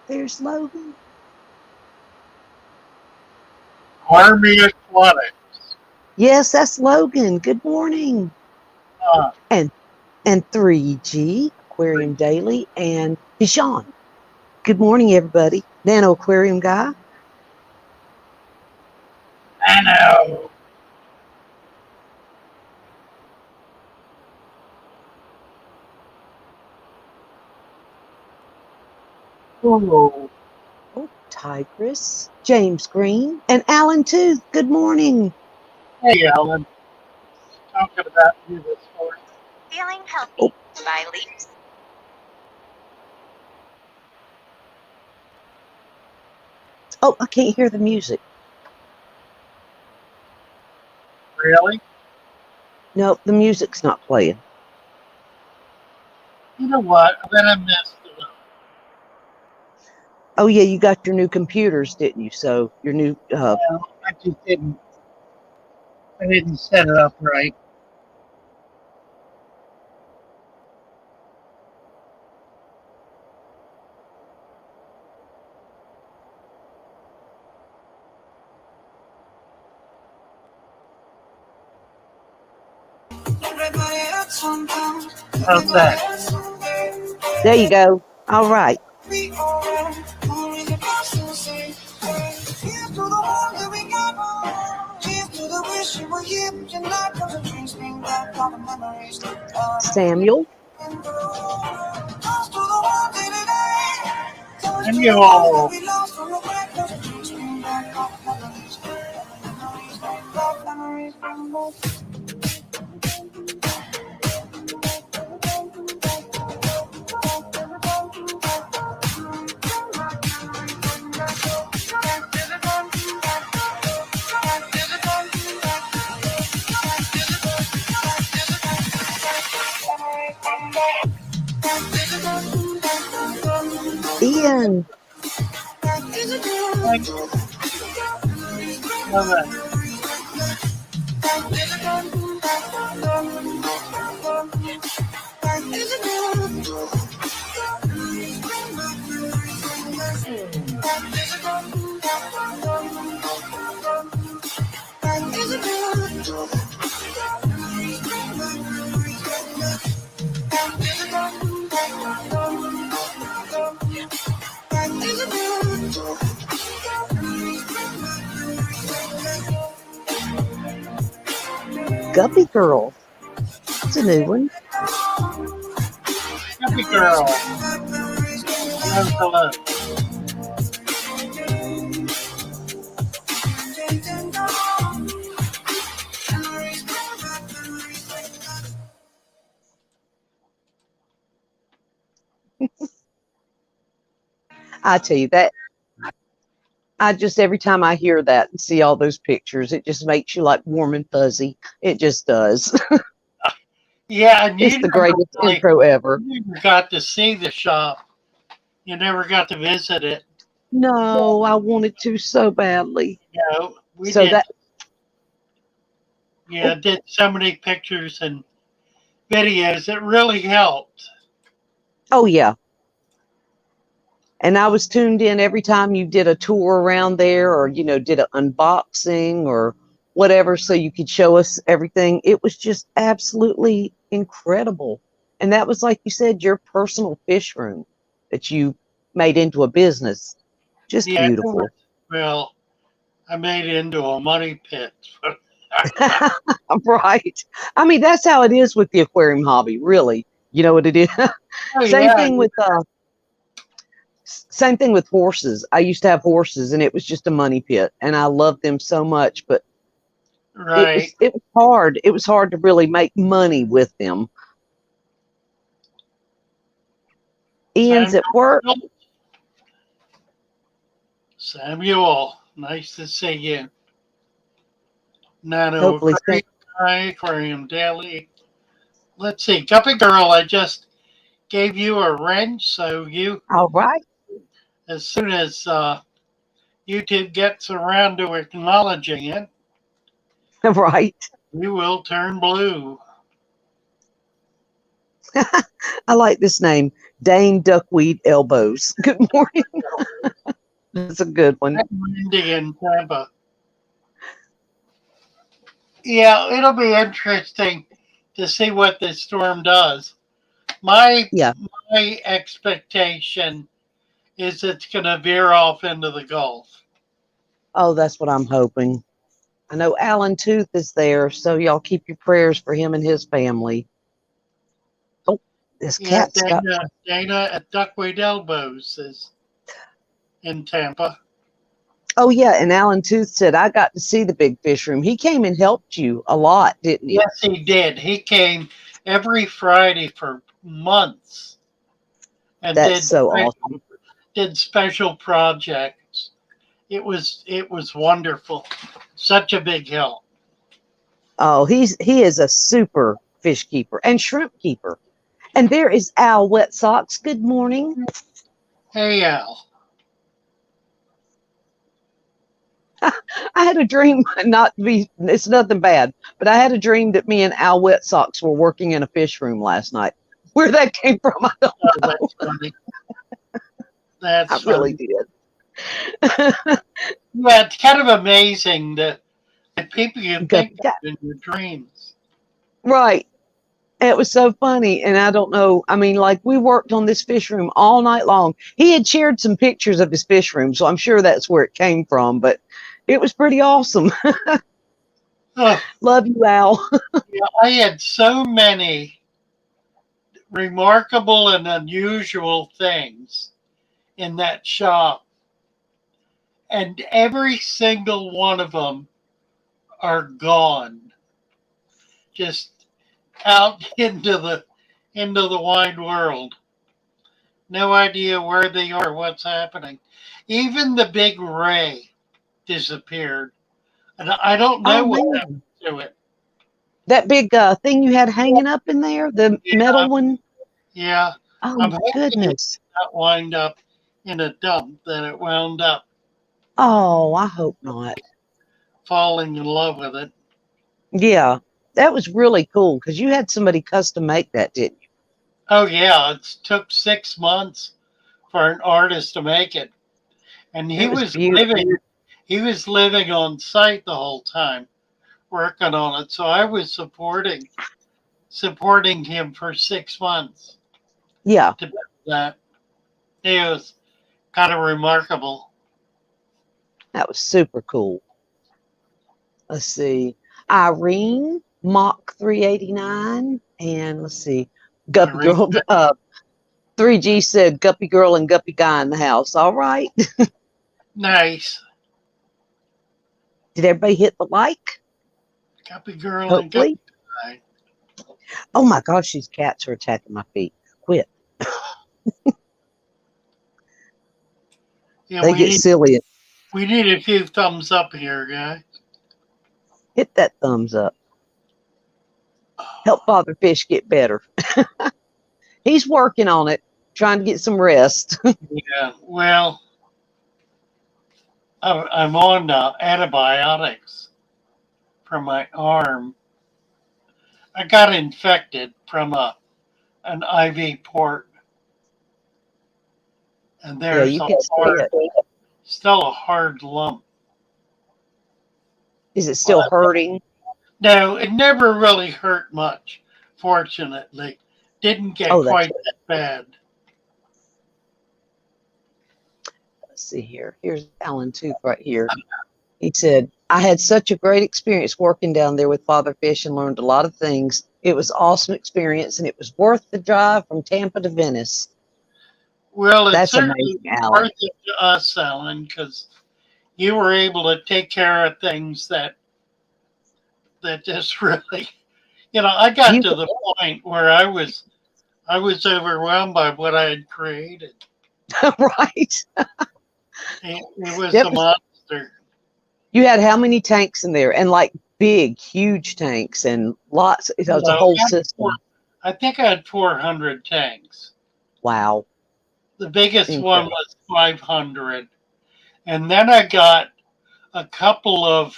There's Logan. Army Aquatics. Yes, that's Logan. Good morning. Uh, And 3G Aquarium Daily and Deshaun. Good morning, everybody. Nano Aquarium Guy. I know. Oh, Tigress. James Green. And Alan, too. Good morning. Hey, Ellen. Talking about you this morning. Feeling healthy Oh. by leaps. Oh, I can't hear the music. Really? No, the music's not playing. You know what? Then I missed it. Oh, yeah, you got your new computers, didn't you? So your new, I just didn't. I didn't set it up right. How's that? there you go. All right. Samuel. Samuel. Ian. Love it. Guppy Girl. It's a new one. Happy girl. Love to love. I tell you that I just every time I hear that and see all those pictures, it just makes you like warm and fuzzy. It just does. Yeah, and It's you the never greatest really intro ever. you never got to see the shop. You never got to visit it. No, I wanted to so badly. You know, we So did. that Yeah, did so many pictures and videos. It really helped. oh yeah. And I was tuned in every time you did a tour around there or did an unboxing or whatever so you could show us everything. It was just absolutely incredible. And that was like you said your personal fish room that you made into a business. Just Yeah, it was, beautiful. well, I made it into a money pit. Right. I mean, that's how it is with the aquarium hobby, really. You know what it is? Oh Same yeah, thing with same thing with horses. I used to have horses and it was just a money pit and I loved them so much, but it right. was it was hard. It was hard to really make money with them. Ian's Samuel, at work. Samuel, nice to see you. Nano Hopefully Aquarium Guy, Aquarium Daily. Let's see, Guppy Girl. I just gave you a wrench, so you, all right. as soon as YouTube gets around to acknowledging it, Right. you will turn blue. I like this name, Dane Duckweed Elbows. Good morning. That's a good one. Windy in Tampa. Yeah, it'll be interesting to see what this storm does. My Yeah. my expectation is it's going to veer off into the Gulf. Oh, that's what I'm hoping. I know Alan Tooth is there, so y'all keep your prayers for him and his family. Oh, this Yeah, cat's got. Dana at Duckweed Elbows is in Tampa. Oh, yeah. And Alan Tooth said, I got to see the big fish room. He came and helped you a lot, didn't he? Yes, he did. He came every Friday for months and That's so awesome. did special projects. It was wonderful. Such a big help. Oh, he is a super fish keeper and shrimp keeper. And there is Al Wet Socks. Good morning. Hey Al. I had a dream, not to be, it's nothing bad, but I had a dream that me and Al Wet Socks were working in a fish room last night. Where that came from, I don't Oh, know. that's funny. That's I funny. really did. Yeah, it's kind of amazing that the people you think Guppy of in your dreams. Right. It was so funny. And I don't know. I mean, like we worked on this fish room all night long. He had shared some pictures of his fish room, so I'm sure that's where it came from, but it was pretty awesome. Oh, Love you, Al. yeah, I had so many remarkable and unusual things in that shop, and every single one of them are gone, just out into the wide world. No idea where they are, what's happening. Even the big ray disappeared, and I don't Oh, know what happened man. to it. That big thing you had hanging up in there, the Yeah, metal one. yeah. Oh, I'm my hoping it goodness. did not wind up in a dump. That it wound up Oh, I hope not. falling in love with it. Yeah, that was really cool because you had somebody custom make that, didn't you? Oh yeah, it took 6 months for an artist to make it, and It was beautiful. He was living on site the whole time, working on it. So I was supporting him for 6 months Yeah, to do that. It was kind of remarkable. that was super cool. Let's see. Irene, Mach 389. And let's see. Guppy Very Girl, 3G said Guppy Girl and Guppy Guy in the house. All right. nice. Did everybody hit the like? Guppy girl and guppy Hopefully. guy. Oh my gosh, these cats are attacking my feet. Quit. Yeah, They get silly. we need a few thumbs up here, guy. Hit that thumbs up. Help Father Fish get better. He's working on it, trying to get some rest. Yeah, well, I'm on antibiotics for my arm. I got infected from an IV port, and Yeah, there's you can see it. still a hard lump. Is it still hurting? No, it never really hurt much. Fortunately, didn't get Oh, that's quite it. that bad. Let's see here. Here's Alan Tooth right here. He said, I had such a great experience working down there with Father Fish and learned a lot of things. It was awesome experience and it was worth the drive from Tampa to Venice. Well, it's That's certainly amazing, Alan. worth it to us, Alan, because you were able to take care of things that just really, I got You to the point where I was overwhelmed by what I had created. right. It was That a was, monster. you had how many tanks in there? And like big, huge tanks and lots. It was a No, whole system. I think I had 400 tanks. Wow. The biggest one Incredible. was 500. And then I got a couple of,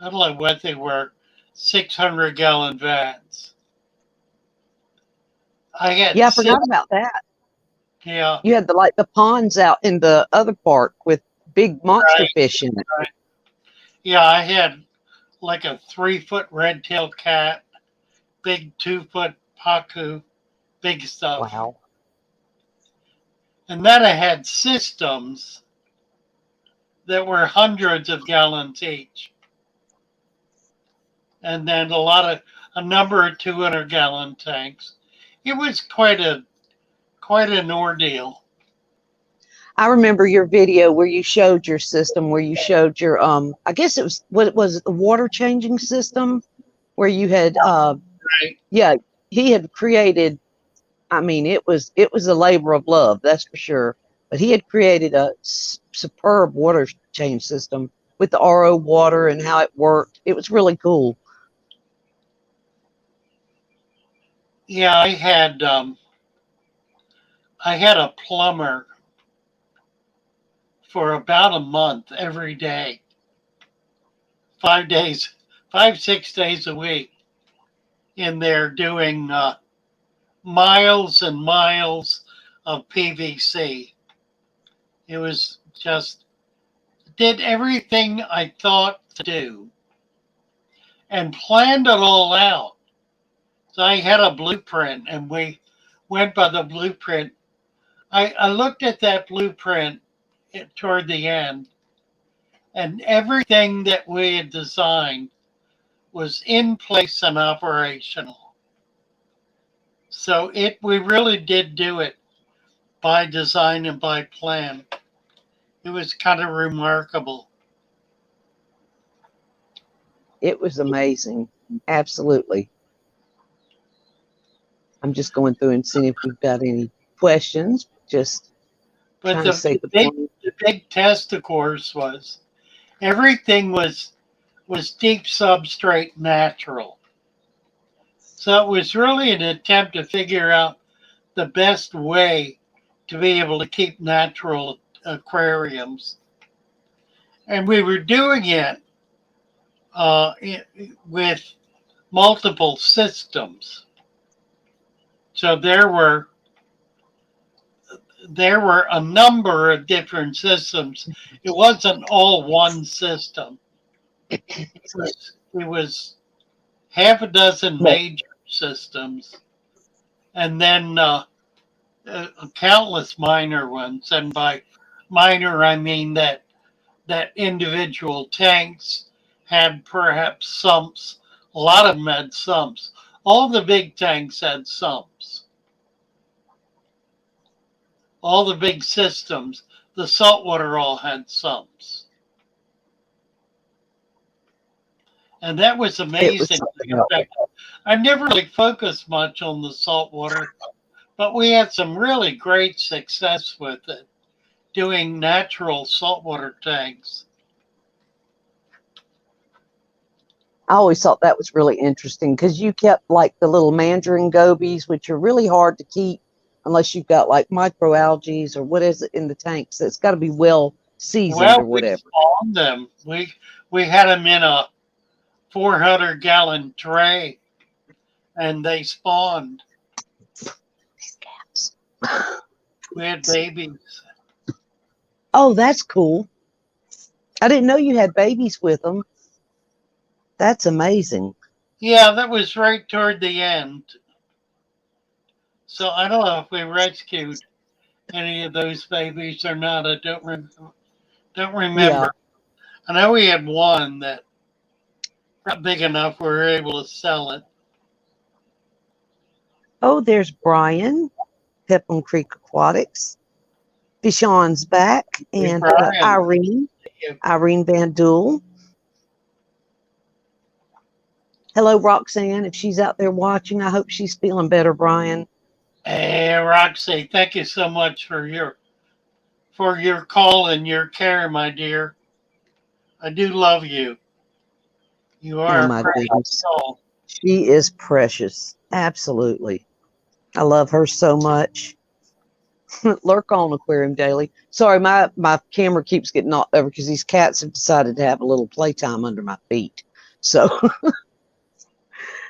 I don't know what they were, 600-gallon vats. I had Yeah, I forgot about that. yeah, You had the ponds out in the other park with big monster right, fish in it. right. Yeah, I had like a 3-foot red-tailed cat, big 2-foot pacu, big stuff. Wow. And then I had systems that were hundreds of gallons each. And then a number of 200-gallon tanks. It was quite an ordeal. I remember your video where you showed your system, where you showed your I guess it was what was it, the water changing system where you had Right. yeah, he had created, I mean, it was a labor of love, that's for sure. But he had created a superb water change system with the RO water and how it worked. It was really cool. Yeah, I had a plumber for about a month every day, 5 days, 6 days a week in there doing miles and miles of PVC. It was just did everything I thought to do and planned it all out. So I had a blueprint and we went by the blueprint. I looked at that blueprint toward the end, and everything that we had designed was in place and operational. So we really did do it by design and by plan. It was kind of remarkable. It was amazing. Absolutely. I'm just going through and seeing if we've got any questions. Just But trying to say good morning. the big test, of course, was everything was deep substrate natural. So it was really an attempt to figure out the best way to be able to keep natural aquariums. And we were doing it with multiple systems. So there were a number of different systems. It wasn't all one system. It was half a dozen Well, major systems, and then countless minor ones. And by minor, I mean that individual tanks had perhaps sumps. A lot of them had sumps. All the big tanks had sumps. All the big systems, the saltwater all had sumps. And that was it was amazing. something In else. fact, I never really focused much on the saltwater, but we had some really great success with it, doing natural saltwater tanks. I always thought that was really interesting because you kept like the little mandarin gobies, which are really hard to keep unless you've got like microalgae or what is it in the tanks. So it's got to be well seasoned or Well, we whatever. spawned them. We had them in a 400-gallon tray, and they spawned. These cats. We had babies. Oh, that's cool. I didn't know you had babies with them. That's amazing. Yeah, that was right toward the end. So I don't know if we rescued any of those babies or not. I don't Yeah. remember. I know we had one that got big enough we were able to sell it. Oh, there's Brian, Pepin Creek Aquatics. Deshawn's back, Hey, and Brian. Irene Van Duel. Hello, Roxanne. If she's out there watching, I hope she's feeling better, Brian. Hey, Roxy, thank you so much for your call and your care, my dear. I do love you. You Oh, are a my precious goodness. soul. She is precious. Absolutely. I love her so much. Lurk on Aquarium Daily. Sorry, my camera keeps getting knocked over because these cats have decided to have a little playtime under my feet. So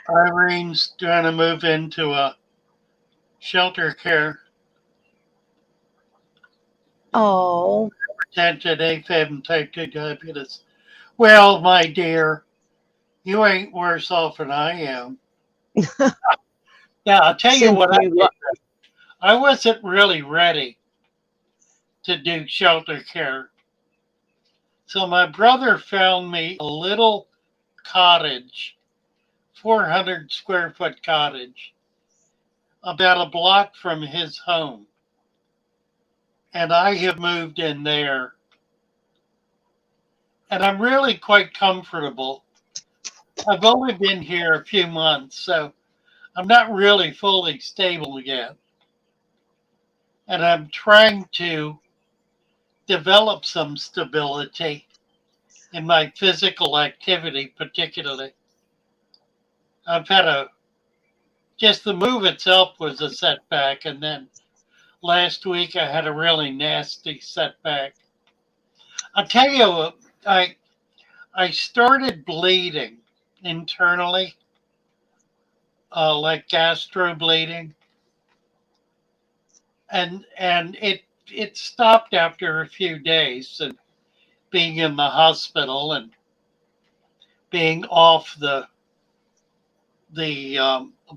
Irene's trying to move into a shelter care, Oh, attention, AFib, and type 2 diabetes. Well, my dear, you ain't worse off than I am. Yeah, I'll tell you sending what I you. did. I wasn't really ready to do shelter care. So my brother found me a little cottage, 400 square foot cottage, about a block from his home. And I have moved in there. And I'm really quite comfortable. I've only been here a few months, so I'm not really fully stable yet. And I'm trying to develop some stability in my physical activity, particularly. I've had just the move itself was a setback. And then last week I had a really nasty setback. I'll tell you, I, I started bleeding internally, like gastro bleeding. And it stopped after a few days and being in the hospital and being off the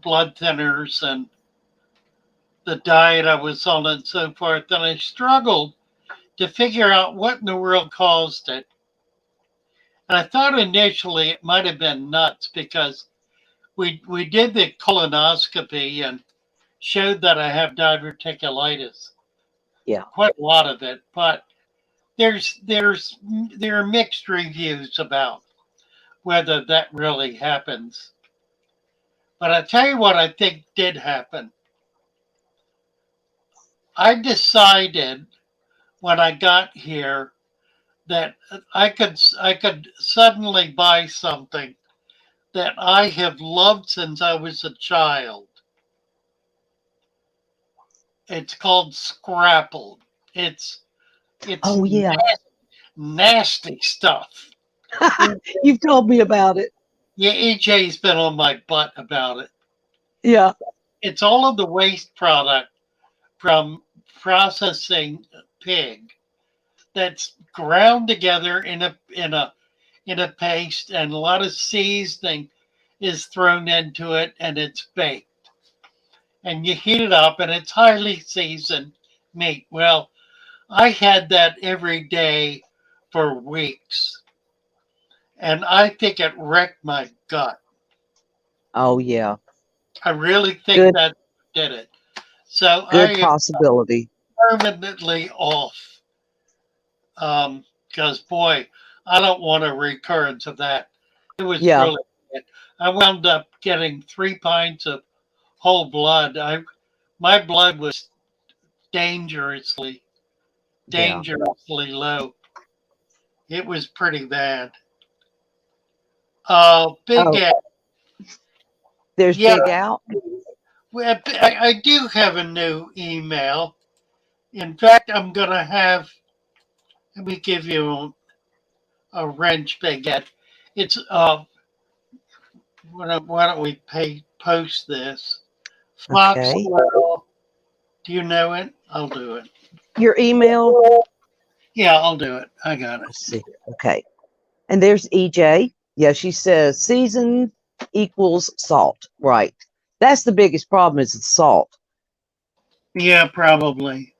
blood thinners and the diet I was on and so forth. And I struggled to figure out what in the world caused it. And I thought initially it might have been nuts because we did the colonoscopy and showed that I have diverticulitis, Yeah. quite a lot of it. But there are mixed reviews about whether that really happens. But I tell you what I think did happen. I decided when I got here that I could suddenly buy something that I have loved since I was a child. It's called Scrapple. It's it's Oh, yeah. nasty stuff. You've told me about it. Yeah, EJ's been on my butt about it. Yeah. It's all of the waste product from processing pig that's ground together in a paste, and a lot of seasoning is thrown into it, and it's baked. And you heat it up, and it's highly seasoned meat. Well, I had that every day for weeks, and I think it wrecked my gut. Oh, yeah. I really think Good, that did it. So I good am possibility. permanently off. Because boy, I don't want a recurrence of that. It was Yeah. really bad. I wound up getting 3 pints of whole blood. My blood was dangerously, Yeah. dangerously low. It was pretty bad. Big Oh, Ed. there's Yeah, Big Out. well, I do have a new email. In fact, I'm gonna have. Let me give you a wrench, Big Ed. It's why don't we post this? Okay. Foxwell. Do you know it? I'll do it. Your email. Yeah, I'll do it. I got it. Let's see. Okay. And there's EJ. Yeah, she says season equals salt. Right. That's the biggest problem is the salt. Yeah, probably.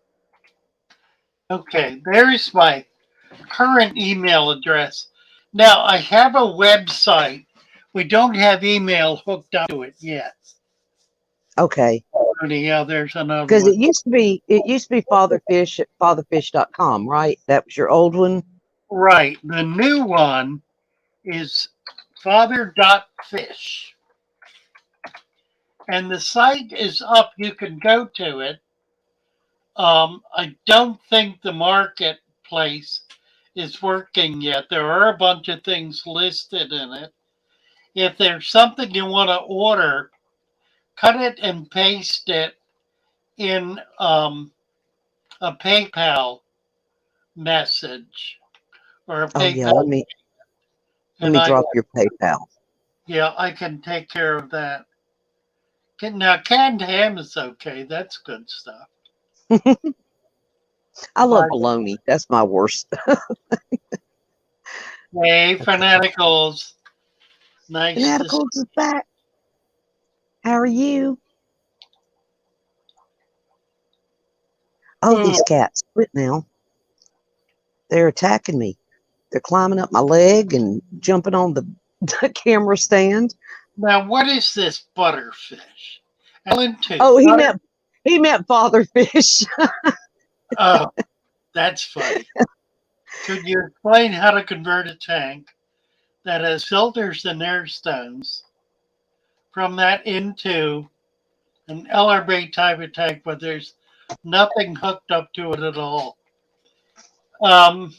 Okay, there's my current email address. Now I have a website. We don't have email hooked up to it yet. Okay. Yeah, there's another Because one. it used to be fatherfish at fatherfish.com, right? That was your old one. Right. The new one is father.fish. And the site is up. You can go to it. I don't think the marketplace is working yet. There are a bunch of things listed in it. If there's something you want to order, cut it and paste it in a PayPal message or a Oh yeah, PayPal, let and me drop your PayPal. I can take care of that. Now, canned ham is okay. That's good stuff. I love But bologna. That's my worst. hey, fanaticals, nice to see. Fanaticals is back. How are you? Oh, Ooh, these cats quit now. They're attacking me. They're climbing up my leg and jumping on the camera stand. now, what is this butterfish? Ellen too. Oh, he Butter. meant fatherfish. Oh, that's funny. Could you explain how to convert a tank that has filters and air stones from that into an LRB type of tank, but there's nothing hooked up to it at all? Um,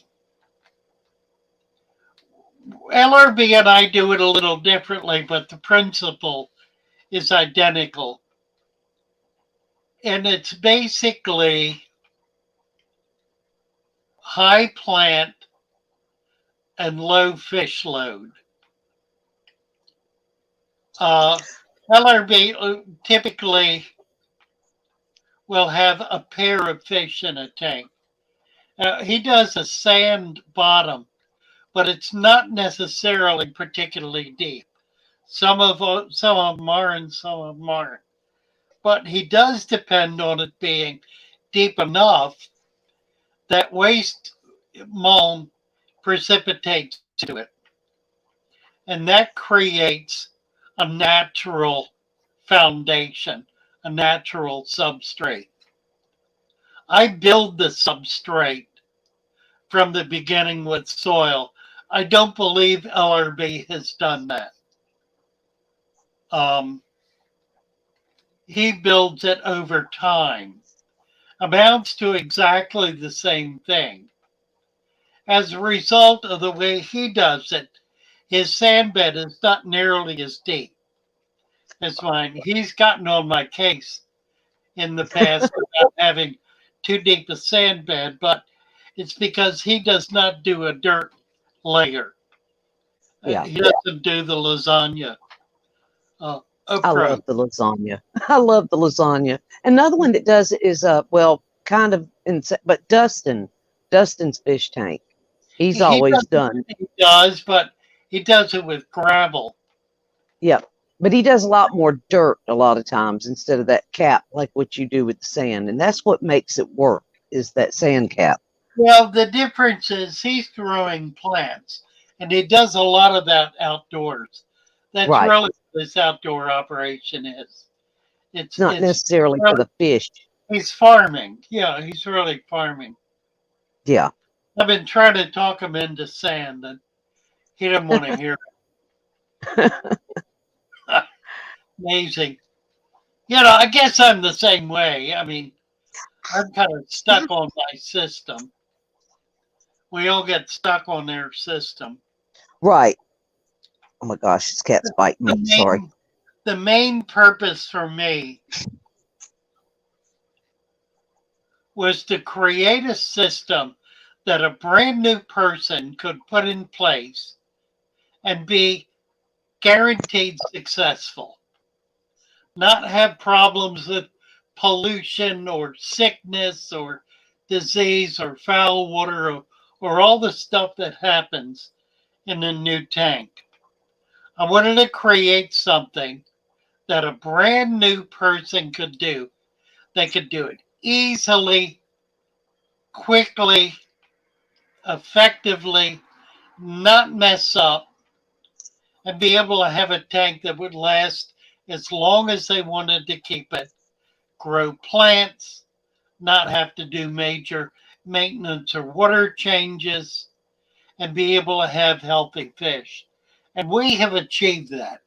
LRB and I do it a little differently, but the principle is identical. And it's basically high plant and low fish load. Uh, LRB typically will have a pair of fish in a tank. He does a sand bottom, but it's not necessarily particularly deep. Some of them are, and some of them aren't. But he does depend on it being deep enough that waste mold precipitates to it, and that creates a natural foundation, a natural substrate. I build the substrate from the beginning with soil. I don't believe LRB has done that. Um, he builds it over time. Amounts to exactly the same thing. As a result of the way he does it, his sand bed is not nearly as deep as mine. He's gotten on my case in the past about having too deep a sand bed, but it's because he does not do a dirt layer. Yeah, He doesn't do the lasagna uh, I approach. love the lasagna. I love the lasagna. Another one that does it is well, kind of, but Dustin's fish tank. He's He always does, done. he does, but he does it with gravel. Yep. But he does a lot more dirt a lot of times instead of that cap like what you do with the sand. And that's what makes it work is that sand cap. Well, the difference is he's growing plants, and he does a lot of that outdoors. That's Right. really what this outdoor operation is. It's not It's necessarily for really, the fish. he's farming. Yeah, he's really farming. Yeah. I've been trying to talk him into sand, and he didn't want to hear it. Amazing. You know, I guess I'm the same way. I mean, I'm kind of stuck on my system. We all get stuck on their system. Right. Oh my gosh, this cat's biting The me. Sorry. main purpose for me was to create a system that a brand new person could put in place and be guaranteed successful, not have problems with pollution or sickness or disease or foul water or all the stuff that happens in a new tank. I wanted to create something that a brand new person could do. They could do it easily, quickly, effectively, not mess up, and be able to have a tank that would last as long as they wanted to keep it, grow plants, not have to do major maintenance or water changes, and be able to have healthy fish. And we have achieved that.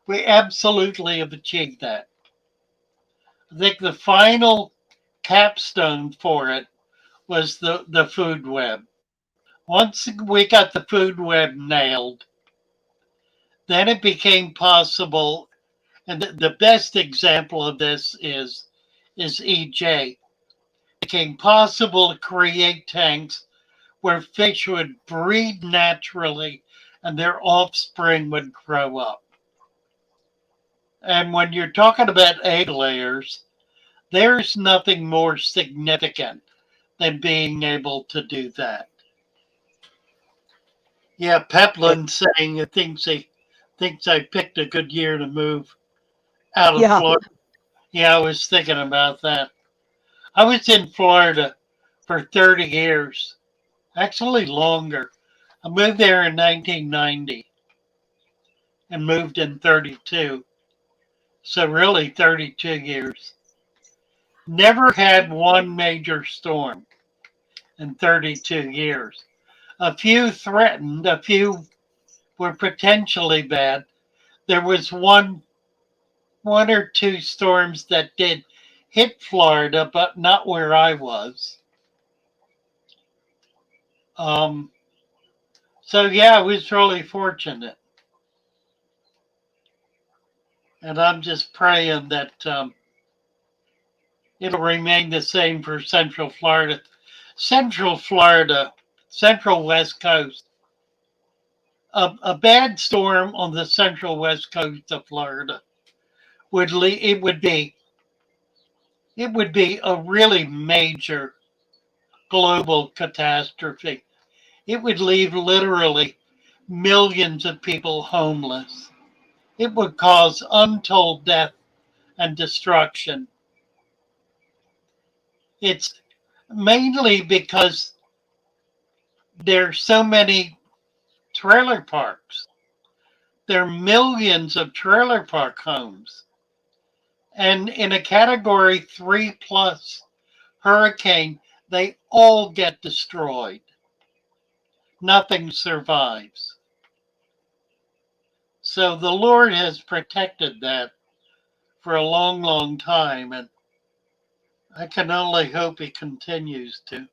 We absolutely have achieved that. I think the final capstone for it was the food web. Once we got the food web nailed, then it became possible, and the best example of this is EJ. It became possible to create tanks where fish would breed naturally and their offspring would grow up. And when you're talking about egg layers, there's nothing more significant than being able to do that. Yeah, Peplin's saying he thinks I picked a good year to move out of Yeah. Florida. Yeah, I was thinking about that. I was in Florida for 30 years, actually longer. I moved there in 1990 and moved in 32. So really 32 years. Never had one major storm in 32 years. A few threatened, a few were potentially bad. There was one or two storms that did hit Florida, but not where I was. Um, so yeah, I was really fortunate, and I'm just praying that it'll remain the same for Central Florida. Central Florida, Central West Coast. A bad storm on the Central West Coast of Florida it would be a really major global catastrophe. It would leave literally millions of people homeless. It would cause untold death and destruction. It's mainly because there's so many trailer parks. There are millions of trailer park homes. And in a category 3 plus hurricane, they all get destroyed. Nothing survives. So the Lord has protected that for a long, long time, and I can only hope He continues to.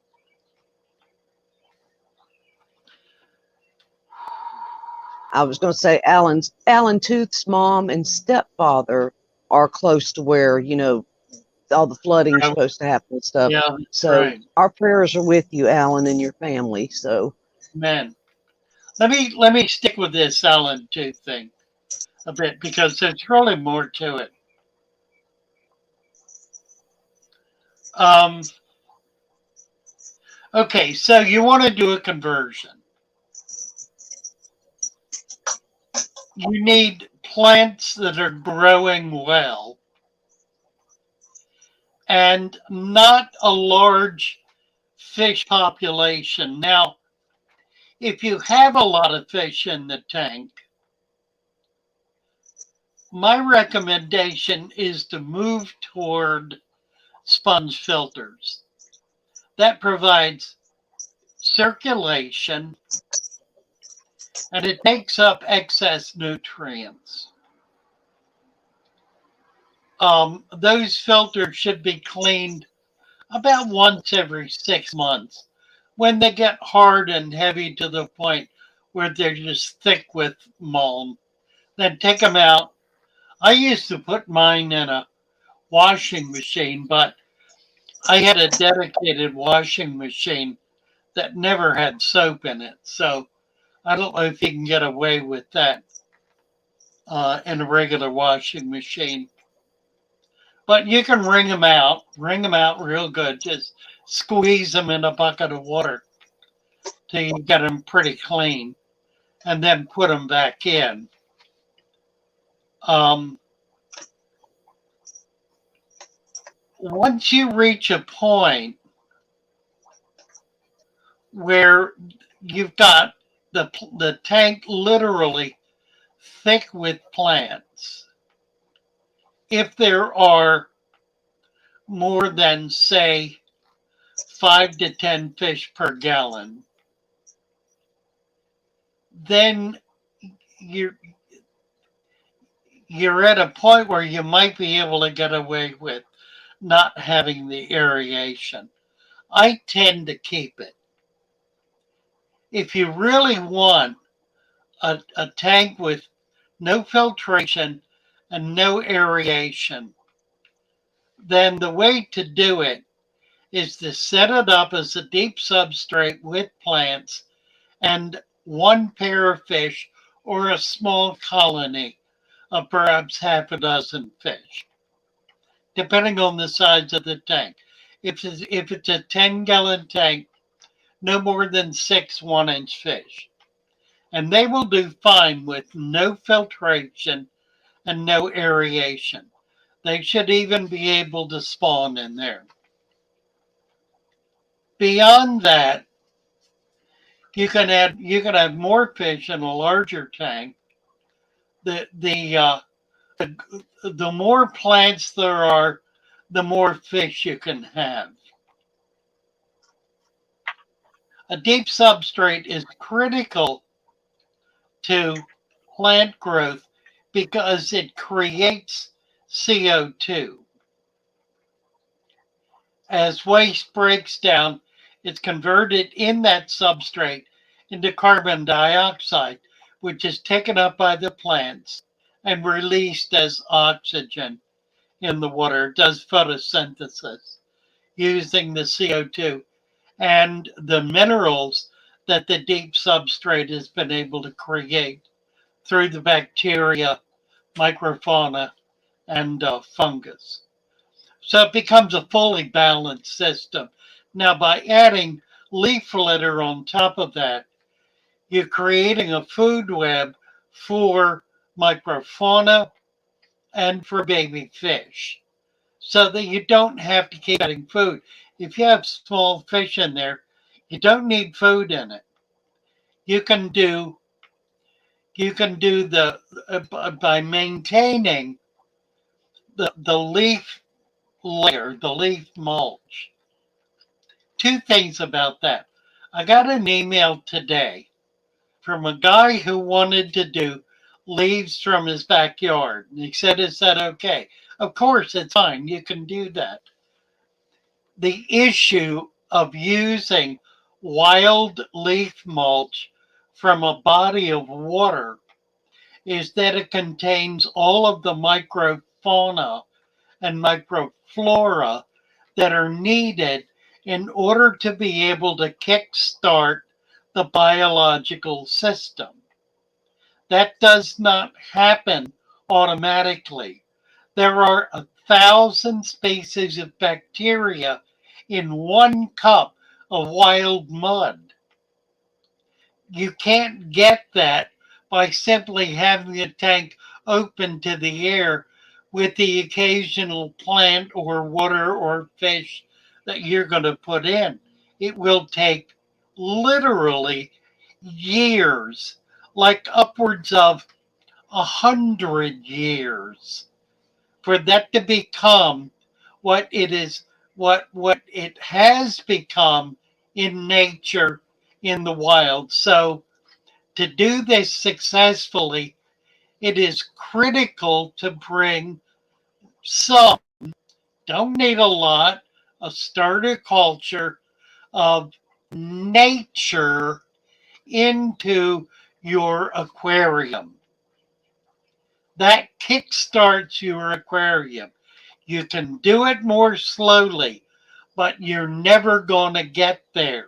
I was going to say Alan Tooth's mom and stepfather are close to where, all the flooding's supposed to happen and stuff. Yeah, that's So right. our prayers are with you, Alan, and your family. So Man, let me stick with this Alan Tooth thing a bit because there's really more to it. Um, okay, so you want to do a conversion. You need plants that are growing well and not a large fish population. Now, if you have a lot of fish in the tank, my recommendation is to move toward sponge filters. That provides circulation and it takes up excess nutrients. Those filters should be cleaned about once every 6 months. When they get hard and heavy to the point where they're just thick with mold, then take them out. I used to put mine in a washing machine, but I had a dedicated washing machine that never had soap in it. So I don't know if you can get away with that in a regular washing machine. But you can wring them out real good. Just squeeze them in a bucket of water till you get them pretty clean, and then put them back in. Um, Once you reach a point where you've got the tank literally thick with plants, if there are more than say 5 to 10 fish per gallon, then you're you're at a point where you might be able to get away with not having the aeration. I tend to keep it. If you really want a tank with no filtration and no aeration, then the way to do it is to set it up as a deep substrate with plants and one pair of fish or a small colony of perhaps half a dozen fish, depending on the size of the tank. If it's a 10-gallon tank, no more than 6 1-inch fish. And they will do fine with no filtration and no aeration. They should even be able to spawn in there. Beyond that, you can have more fish in a larger tank. The more plants there are, the more fish you can have. A deep substrate is critical to plant growth because it creates CO2. As waste breaks down, it's converted in that substrate into carbon dioxide, which is taken up by the plants and released as oxygen in the water. It does photosynthesis using the CO2 and the minerals that the deep substrate has been able to create through the bacteria, microfauna, and fungus. So it becomes a fully balanced system. Now, by adding leaf litter on top of that, you're creating a food web for microfauna and for baby fish so that you don't have to keep adding food. If you have small fish in there, you don't need food in it. You can do by maintaining the leaf layer, the leaf mulch. Two things about that. I got an email today from a guy who wanted to do leaves from his backyard. And he said, "Is that okay?" Of course, it's fine. You can do that. The issue of using wild leaf mulch from a body of water is that it contains all of the microfauna and microflora that are needed in order to be able to kickstart the biological system. That does not happen automatically. There are 1,000 species of bacteria in 1 cup of wild mud. You can't get that by simply having the tank open to the air with the occasional plant or water or fish that you're going to put in. It will take literally years, like upwards of 100 years, for that to become what it is, what it has become in nature in the wild. So to do this successfully, it is critical to bring some, don't need a lot, a starter culture of nature into your aquarium. That kickstarts your aquarium. You can do it more slowly, but you're never going to get there.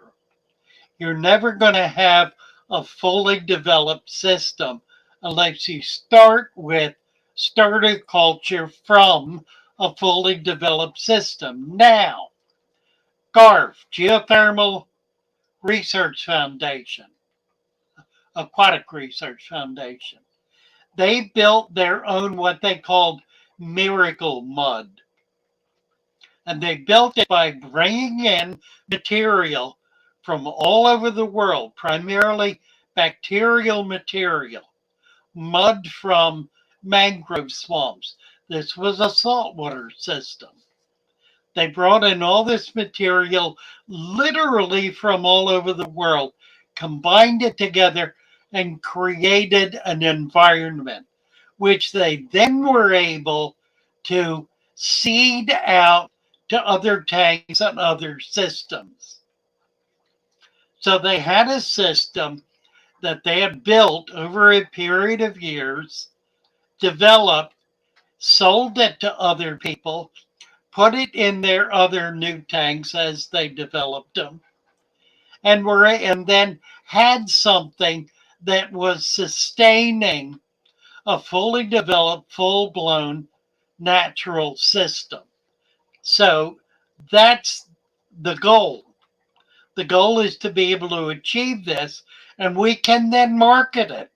You're never going to have a fully developed system unless you start with starter culture from a fully developed system. Now, GARF, Geothermal Research Foundation, Aquatic Research Foundation, they built their own what they called miracle mud. And they built it by bringing in material from all over the world, primarily bacterial material, mud from mangrove swamps. This was a saltwater system. They brought in all this material literally from all over the world, combined it together, and created an environment which they then were able to seed out to other tanks and other systems. So they had a system that they had built over a period of years, developed, sold it to other people, put it in their other new tanks as they developed them, and then had something that was sustaining a fully developed, full-blown natural system. So that's the goal. The goal is to be able to achieve this, and we can then market it.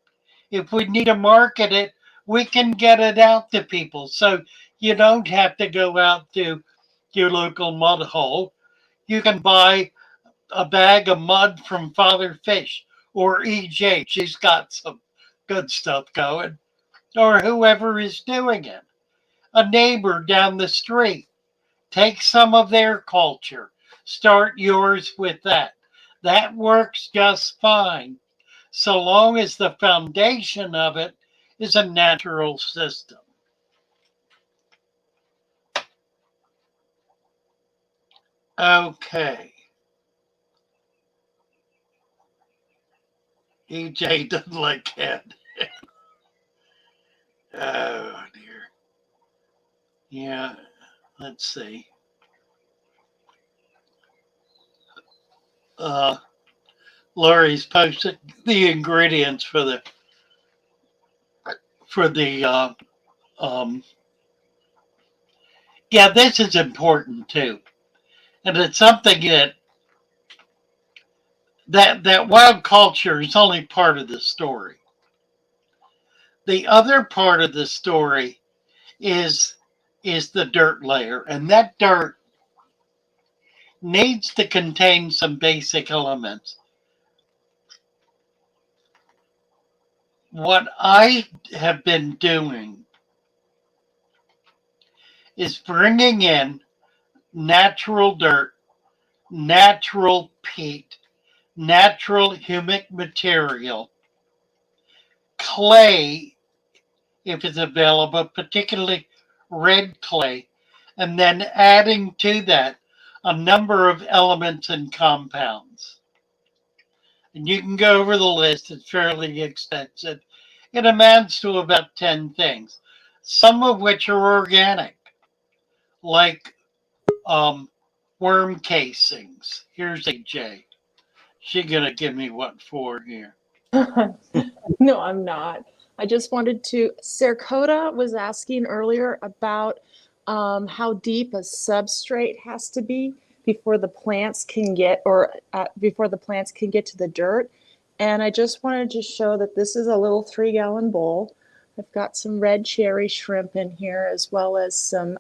If we need to market it, we can get it out to people. So you don't have to go out to your local mud hole. You can buy a bag of mud from Father Fish or EJ. She's got some good stuff going, or whoever is doing it. A neighbor down the street. Take some of their culture. Start yours with that. That works just fine, so long as the foundation of it is a natural system. Okay. EJ doesn't like that. Oh dear. Yeah, let's see. Uh Lori's posted the ingredients for the um yeah, this is important too. And it's something that wild culture is only part of the story. The other part of the story is is the dirt layer, and that dirt needs to contain some basic elements. What I have been doing is bringing in natural dirt, natural peat, natural humic material, clay if it's available, particularly red clay, and then adding to that a number of elements and compounds. And you can go over the list, it's fairly extensive. It amounts to about 10 things, some of which are organic, like um, worm casings. Here's a J. She gonna give me what for here. No, I'm not. I just wanted to. Sarkota was asking earlier about how deep a substrate has to be before the plants can get, or before the plants can get to the dirt. And I just wanted to show that this is a little 3-gallon bowl. I've got some red cherry shrimp in here, as well as some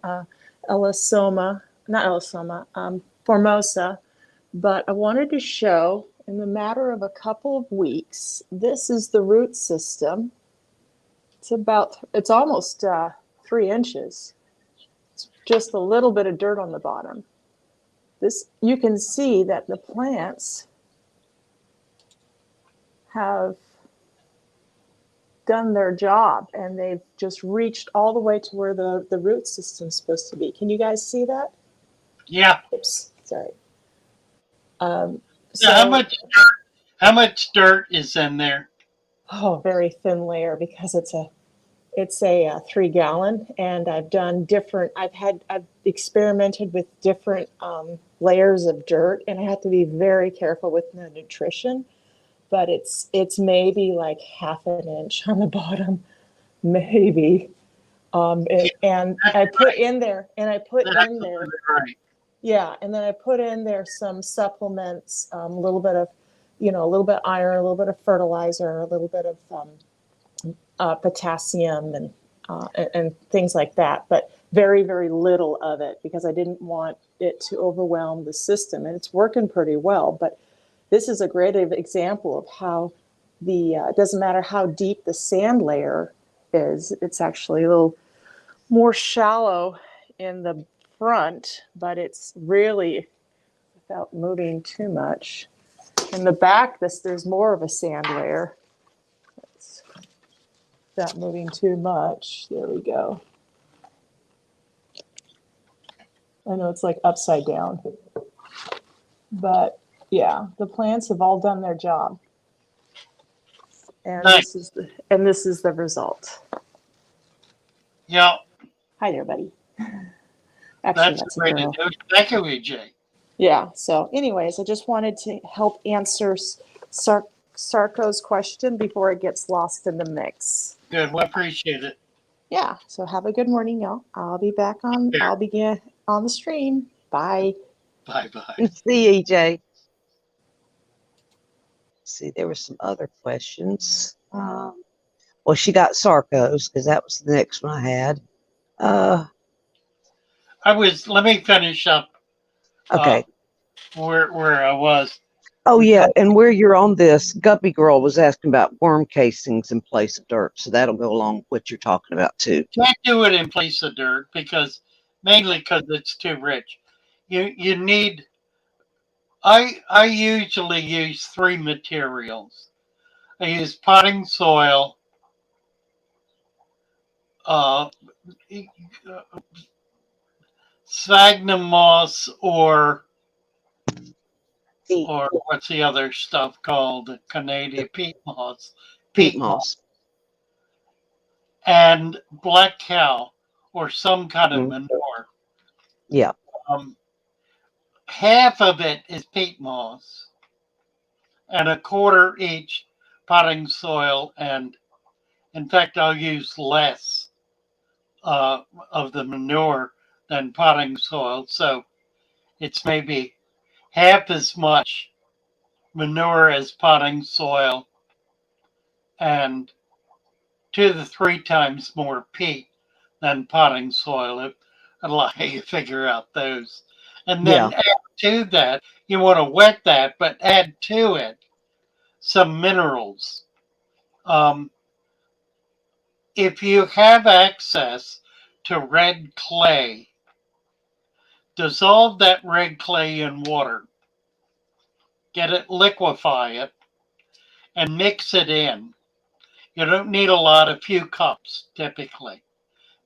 elasoma, not elasoma, formosa. But I wanted to show, in the matter of a couple of weeks, this is the root system. It's almost 3 inches. It's just a little bit of dirt on the bottom. You can see that the plants have done their job, and they've just reached all the way to where the root system's supposed to be. Can you guys see that? Yeah. Oops, sorry. So how much dirt is in there? Oh, very thin layer, because it's a 3-gallon, and I've experimented with different layers of dirt, and I have to be very careful with the nutrition, but it's maybe like half an inch on the bottom, maybe. And I put in there, Right. yeah, and then I put in there some supplements, a little bit of, a little bit iron, a little bit of fertilizer, a little bit of potassium, and things like that, but very, very little of it, because I didn't want it to overwhelm the system. And it's working pretty well, but this is a great example of how it doesn't matter how deep the sand layer is, it's actually a little more shallow in the front, but it's really, without moving too much. In the back, there's more of a sand layer. Without moving too much. There we go. I know it's like upside down, but yeah, the plants have all done their job, and Nice. this is the result. Yeah. Hi there, buddy. Actually, That's that's a great. girl. Thank you, EJ. Yeah. So, anyways, I just wanted to help answer Sarko's question before it gets lost in the mix. Good. Well, I appreciate it. Yeah. So have a good morning, y'all. I'll begin on the stream. Bye. Bye bye. See you, EJ. See, there were some other questions. Well, she got Sarcos because that was the next one I had. Let me finish up uh, Okay. where I was. Oh, We yeah. talked, And where you're on this, Guppy Girl was asking about worm casings in place of dirt. So that'll go along with what you're talking about, too. can't do it in place of dirt because mainly because it's too rich. You need. I usually use three materials. I use potting soil, uh, sphagnum moss, Peat, or what's the other stuff called? Canadian peat peat moss, moss. and black cow or some kind of Mhm. manure. Yeah. Um, Half of it is peat moss, and a quarter each potting soil. And in fact, I'll use less of the manure than potting soil, so it's maybe half as much manure as potting soil and 2 to 3 times more peat than potting soil. I'd like you to figure out those. And Yeah. then add to that, you want to wet that, but add to it some minerals. Um, if you have access to red clay, dissolve that red clay in water, get it, liquefy it, and mix it in. You don't need a lot, a few cups typically.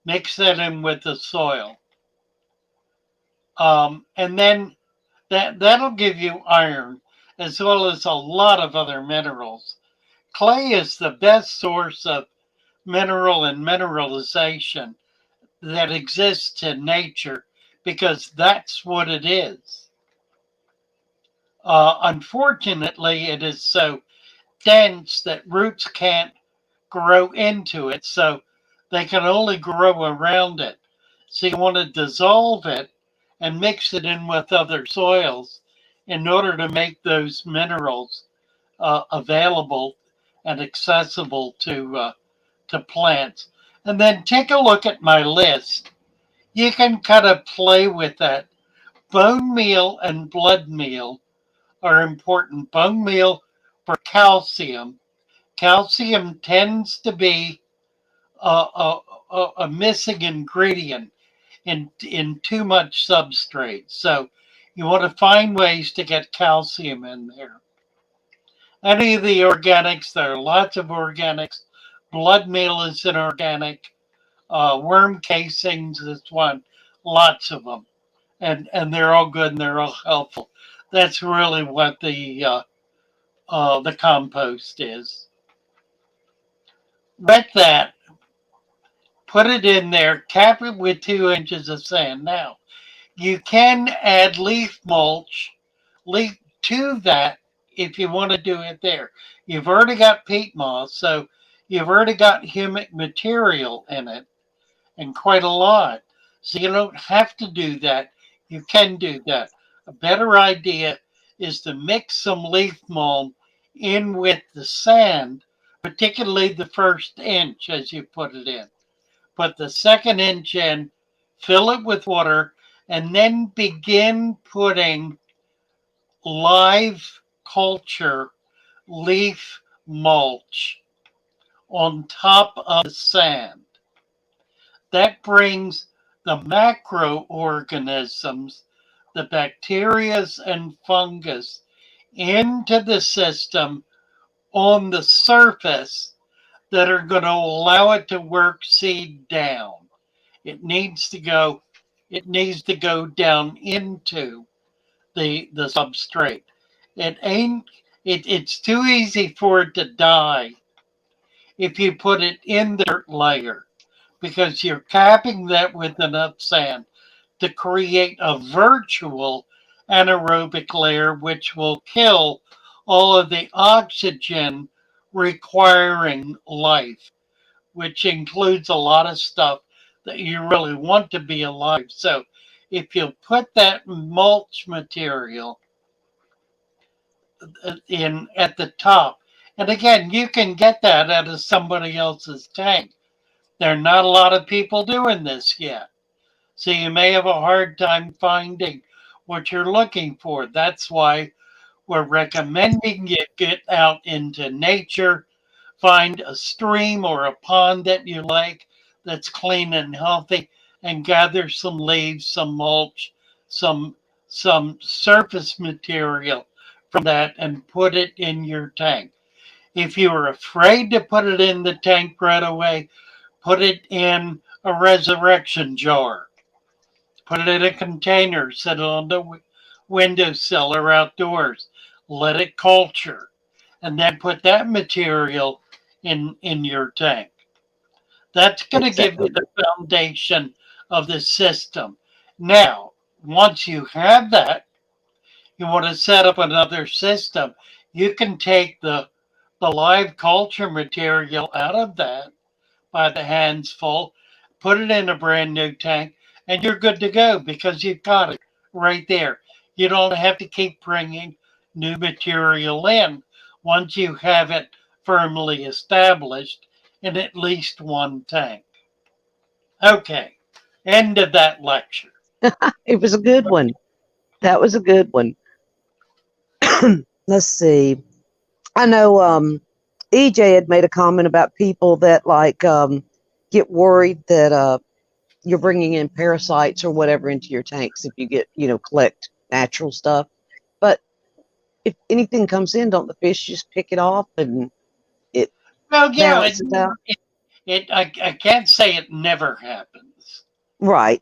Mix that in with the soil. And then that'll give you iron as well as a lot of other minerals. Clay is the best source of mineral and mineralization that exists in nature because that's what it is. Unfortunately, it is so dense that roots can't grow into it, so they can only grow around it. So you want to dissolve it and mix it in with other soils in order to make those minerals available and accessible to plants. And then take a look at my list. You can kind of play with that. Bone meal and blood meal are important. Bone meal for calcium. Calcium tends to be a missing ingredient in too much substrate. So you want to find ways to get calcium in there. Any of the organics, there are lots of organics. Blood meal is an organic. Worm casings is one. Lots of them, and they're all good and they're all helpful. That's really what the compost is. Wet that, put it in there, cap it with 2 inches of sand. Now, you can add leaf mulch leaf to that if you want to do it there. You've already got peat moss, so you've already got humic material in it and quite a lot. So you don't have to do that. You can do that. A better idea is to mix some leaf mulch in with the sand, particularly the first inch as you put it in. Put the second inch in, fill it with water, and then begin putting live culture leaf mulch on top of the sand. That brings the macroorganisms, the bacteria and fungus, into the system on the surface that are going to allow it to work seed down. It needs to go it needs to go down into the substrate. It ain't it's too easy for it to die if you put it in the dirt layer because you're capping that with enough sand to create a virtual anaerobic layer which will kill all of the oxygen requiring life. which includes a lot of stuff that you really want to be alive. So if you put that mulch material in at the top, and again, you can get that out of somebody else's tank. There are not a lot of people doing this yet. So you may have a hard time finding what you're looking for. That's why we're recommending you get out into nature, find a stream or a pond that you like that's clean and healthy, and gather some leaves, some mulch, some some surface material from that and put it in your tank. If you are afraid to put it in the tank right away, put it in a resurrection jar. Put it in a container, set it on the windowsill or outdoors. Let it culture, and then put that material in your tank. That's going to give you Exactly. the foundation of the system. Now, once you have that, you want to set up another system. You can take the live culture material out of that by the hands full, put it in a brand new tank, and you're good to go because you've got it right there. You don't have to keep bringing new material in once you have it firmly established in at least one tank. Okay, end of that lecture. It was a good one. That was a good one. Let's see. I know EJ had made a comment about people that like get worried that you're bringing in parasites or whatever into your tanks if you get, collect natural stuff. But if anything comes in, don't the fish just pick it off and it Well, yeah, balances out? I can't say it never happens, Right.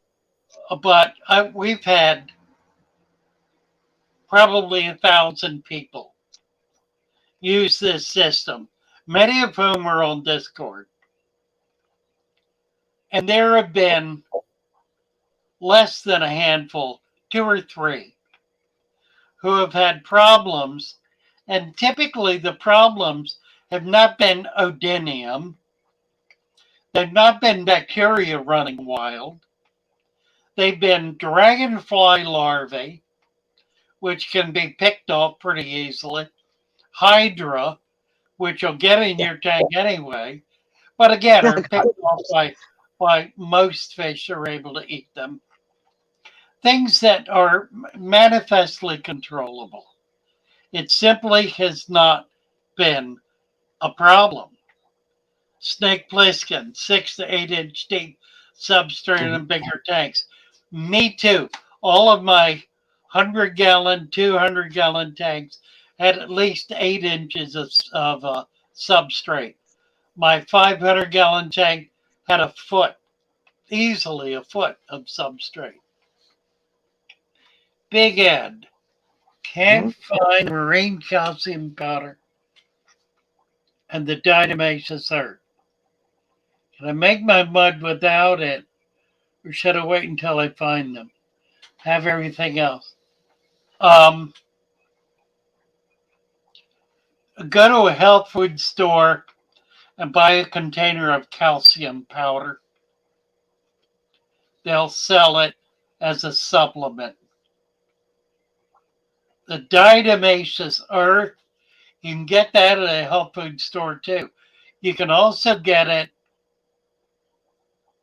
but we've had probably 1,000 people use this system, many of whom are on Discord. And there have been less than a handful, two or three, who have had problems. And typically the problems have not been oedenium, they've not been bacteria running wild, they've been dragonfly larvae, which can be picked off pretty easily, hydra, which will get in Yeah. your tank anyway, but again I are got picked off by most fish are able to eat them. Things that are manifestly controllable. It simply has not been a problem. Snake plissken, 6 to 8 inch deep, substrate Mhm. and bigger tanks. Me too. All of my 100-gallon, 200-gallon tanks had at least 8 inches of substrate. My 500-gallon tank had a foot, easily a foot of substrate. Big Ed. Mhm. Can't find marine calcium powder and the diatomaceous earth. Can I make my mud without it, or should I wait until I find them? Have everything else. Um, Go to a health food store and buy a container of calcium powder. They'll sell it as a supplement. The diatomaceous earth, you can get that at a health food store too. You can also get it,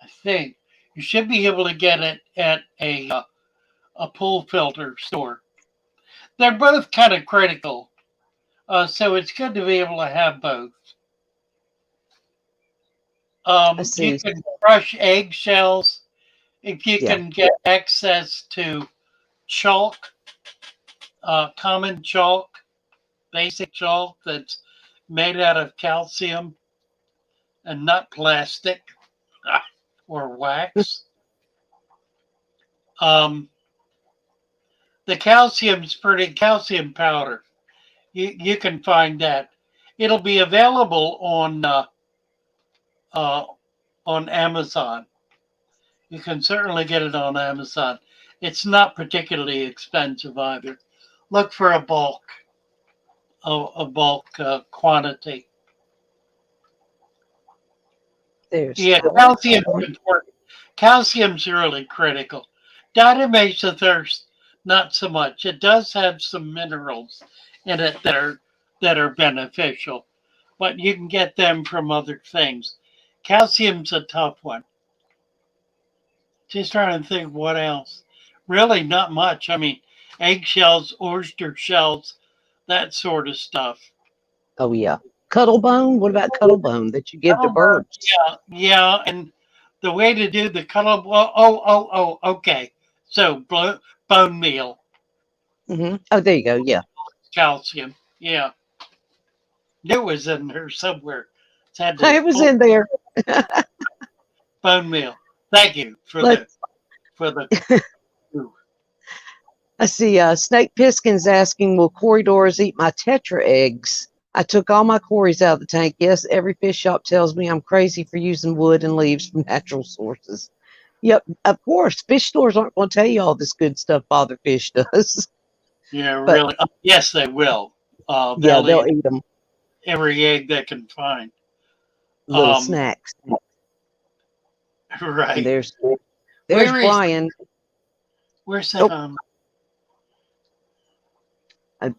I think, you should be able to get it at a pool filter store. They're both kind of critical, so it's good to be able to have both. I You see. can crush eggshells if you Yeah. can get access to chalk, common chalk, basic chalk that's made out of calcium and not plastic or wax. Um, the calcium powder. You can find that. It'll be available uh, on Amazon. You can certainly get it on Amazon. It's not particularly expensive either. Look for a bulk quantity. There's Yeah, Phil. calcium's important. Calcium's really critical. Diatomaceous earth, not so much. It does have some minerals in it that are beneficial, but you can get them from other things. Calcium's a tough one. Just trying to think what else. Really, not much. I mean, eggshells, oyster shells, that sort of stuff. Oh yeah. Cuttlebone. What about cuttlebone that you give to Kettlebell, birds? yeah, and the way to do the kettlebell. Okay. So bone meal, Oh, there you go. Yeah. calcium. Yeah, knew it was in there somewhere. It's had to It was in there. bone meal. Thank you for the Let's for the. I see Snake Piskin's asking, will corridors eat my tetra eggs? I took all my cories out of the tank. Yes, every fish shop tells me I'm crazy for using wood and leaves from natural sources. Yep, of course. Fish stores aren't going to tell you all this good stuff Father Fish does. Yeah, But really. Yes, they will. yeah, They'll they'll eat eat them. every egg they can find. Little Um, snacks. And right. there's Where is Brian. where's that? Oh,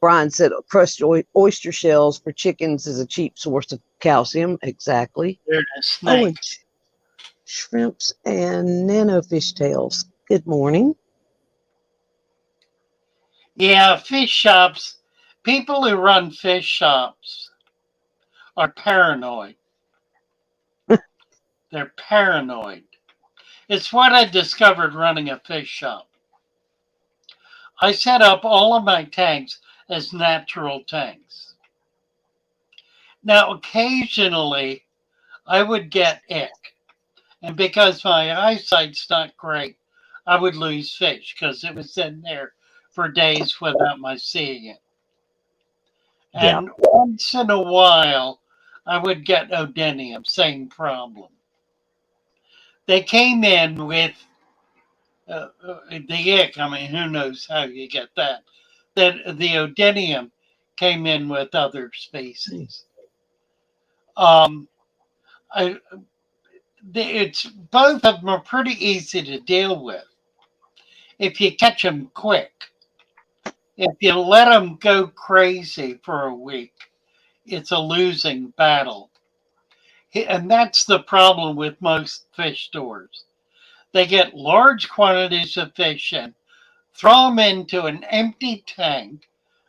Brian said crushed oyster shells for chickens is a cheap source of calcium. Exactly. There's a Oh, snake. and shrimps and nano fish tails. Good morning. Yeah, fish shops. People who run fish shops are paranoid. They're paranoid. It's what I discovered running a fish shop. I set up all of my tanks as natural tanks. Now, occasionally, I would get ick. And because my eyesight's not great, I would lose fish because it was in there for days without my seeing it. Yeah. And once in a while, I would get odinium, same problem. They came in with the ick. I mean, who knows how you get that? That the odinium came in with other species. Um, I, it's both of them are pretty easy to deal with if you catch them quick. If you let them go crazy for a week, it's a losing battle. And that's the problem with most fish stores. They get large quantities of fish in, throw them into an empty tank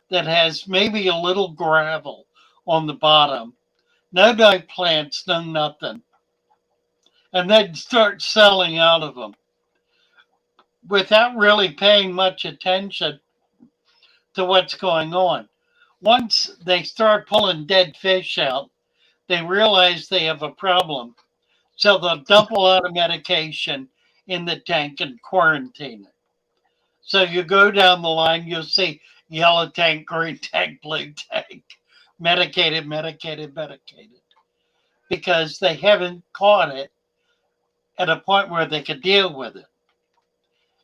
that has maybe a little gravel on the bottom, no dive plants, no nothing, and then start selling out of them without really paying much attention to what's going on. Once they start pulling dead fish out, they realize they have a problem. So they'll dump a lot of medication in the tank and quarantine it. So you go down the line, you'll see yellow tank, green tank, blue tank, medicated, medicated, medicated, because they haven't caught it at a point where they could deal with it.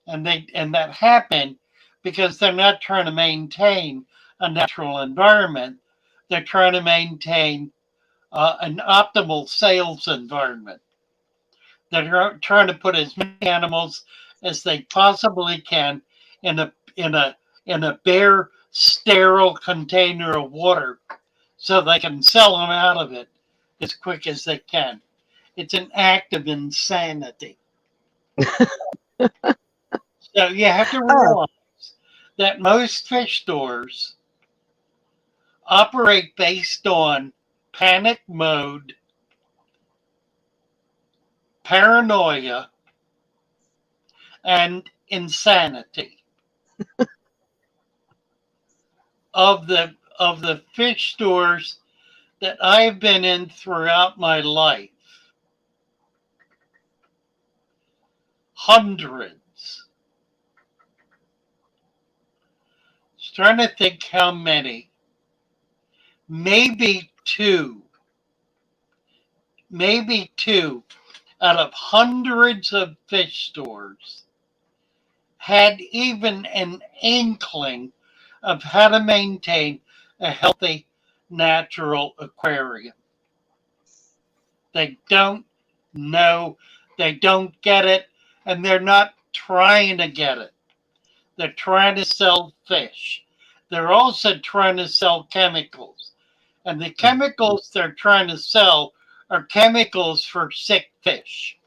And that happened because they're not trying to maintain a natural environment. They're trying to maintain an optimal sales environment. They're trying to put as many animals as they possibly can in a bare, sterile container of water, so they can sell them out of it as quick as they can. It's an act of insanity. So you have to Oh, realize that most fish stores operate based on panic mode, paranoia, and insanity of the fish stores that I've been in throughout my life. Hundreds. Just trying to think how many. Maybe two. Maybe two out of hundreds of fish stores had even an inkling of how to maintain a healthy natural aquarium. They don't No, they don't get it, and they're not trying to get it. They're trying to sell fish. They're also trying to sell chemicals. And the chemicals they're trying to sell are chemicals for sick fish.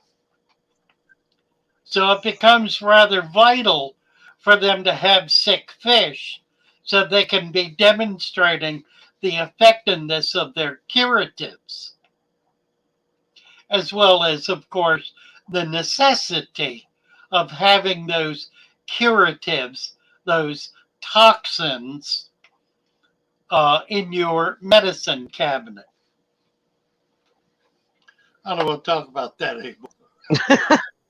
So it becomes rather vital for them to have sick fish so they can be demonstrating the effectiveness of their curatives, as well as, of course, the necessity of having those curatives, those toxins in your medicine cabinet. I don't want to talk about that anymore.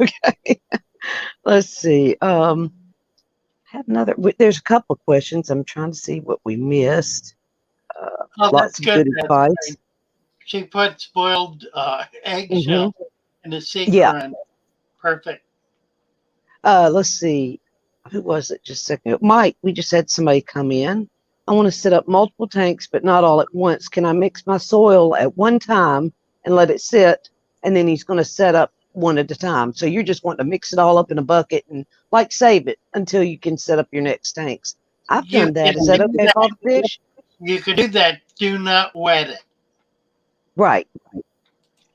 Okay. Let's see. Have another. There's a couple of questions. I'm trying to see what we missed. Oh, Lots that's of good. good That's advice. great. She put spoiled eggshell in the Yeah. secret. Perfect. Let's see. Who was it just a second ago? Mike, we just had somebody come in. I want to set up multiple tanks, but not all at once. Can I mix my soil at one time and let it sit? And then he's going to set up one at a time. So you're just wanting to mix it all up in a bucket and like save it until you can set up your next tanks. I've You done that. can Is that do okay that. for all the fish? You can do that. Do not wet it. Right.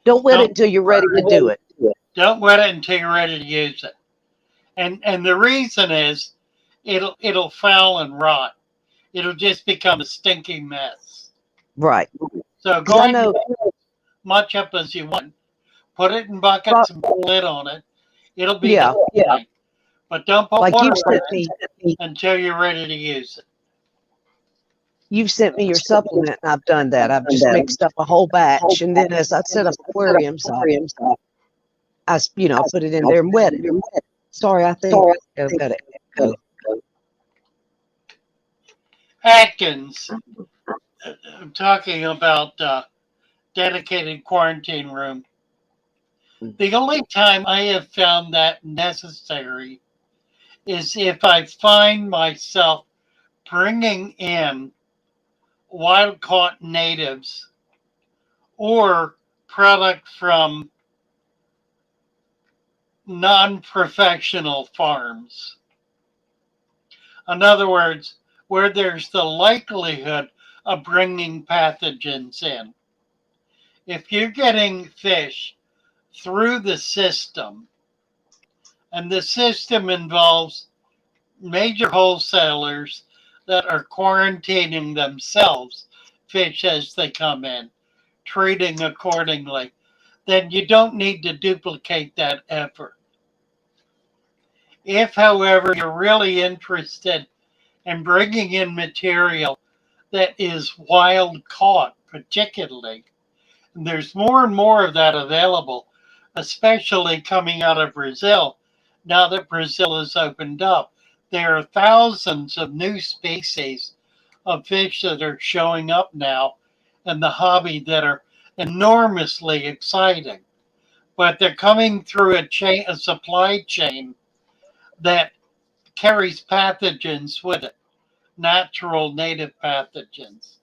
Don't wet it Don't until you're ready to do it. don't wet it until you're ready to use it. And the reason is it'll foul and rot. It'll just become a stinking mess. Right. So Because go I ahead and know. mix as much up as you want. Put it in buckets and put a lid on it. It'll be Yeah. just fine. But don't put Like water you've in sent it me. until you're ready to use it. You've sent me your supplement, and I've done that. I've just mixed up a whole batch, and then as I set up aquariums, I put it in there and wet it. Sorry, I think I've got it. Go. Atkins, I'm talking about dedicated quarantine room. The only time I have found that necessary is if I find myself bringing in wild caught natives or product from non professional farms. In other words, where there's the likelihood of bringing pathogens in. If you're getting fish through the system, and the system involves major wholesalers that are quarantining themselves, fish as they come in, treating accordingly, then you don't need to duplicate that effort. If, however, you're really interested in bringing in material that is wild caught, particularly, and there's more and more of that available, especially coming out of Brazil, now that Brazil has opened up. There are thousands of new species of fish that are showing up now in the hobby that are enormously exciting. But they're coming through a supply chain that carries pathogens with it, natural native pathogens.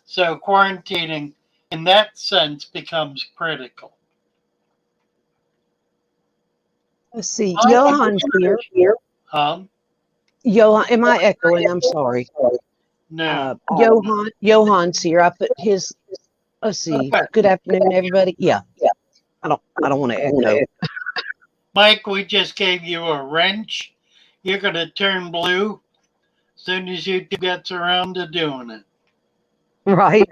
So quarantining in that sense becomes critical. Let's see. Johan's here. Johan, am I echoing? I'm sorry. No. Johan's here. I put his. Let's see. Good afternoon, everybody. Yeah. I don't want to echo. Mike, we just gave you a wrench. You're going to turn blue as soon as YouTube gets around to doing it. Right.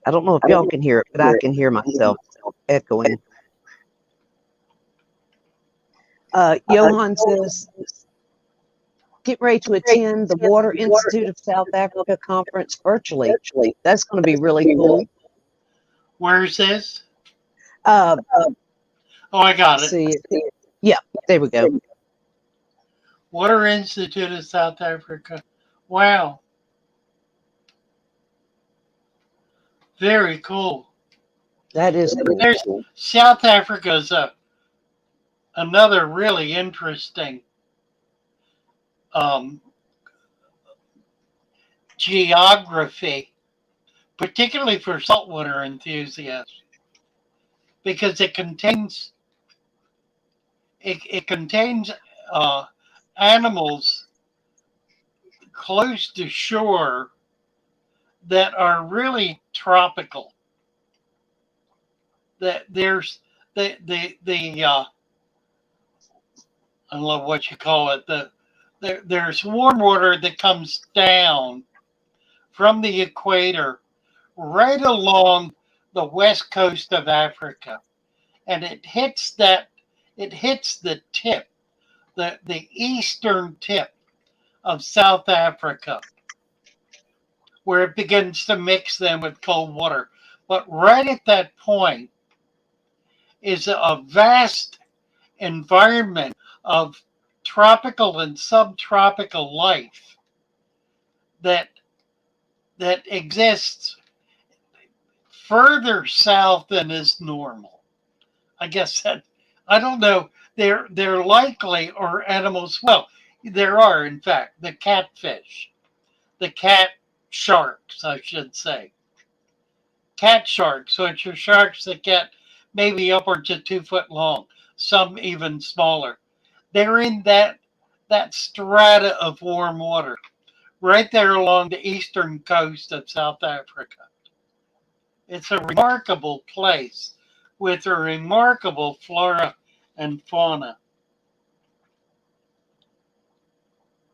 I don't know if y'all can hear it, but I can hear myself echoing. Johan says, get ready to attend the Water Institute of South Africa conference virtually. That's going to be really cool. Where is this? Oh, I got it. See, yeah, there we go. Water Institute of South Africa. Wow. Very cool. That is cool. South Africa is another really interesting geography, particularly for saltwater enthusiasts. because it contains animals close to shore that are really tropical. That there's the I don't know what you call it. There's warm water that comes down from the equator right along the west coast of Africa, and it hits the tip, the eastern tip of South Africa, where it begins to mix them with cold water. But right at that point is a vast environment of tropical and subtropical life that exists further south than is normal. I guess that I don't know. They're likely or animals. Well, there are in fact the catfish, the cat sharks, I should say. Cat sharks, which are sharks that get maybe upwards of 2 foot long, some even smaller. They're in that strata of warm water right there along the eastern coast of South Africa. It's a remarkable place with a remarkable flora and fauna.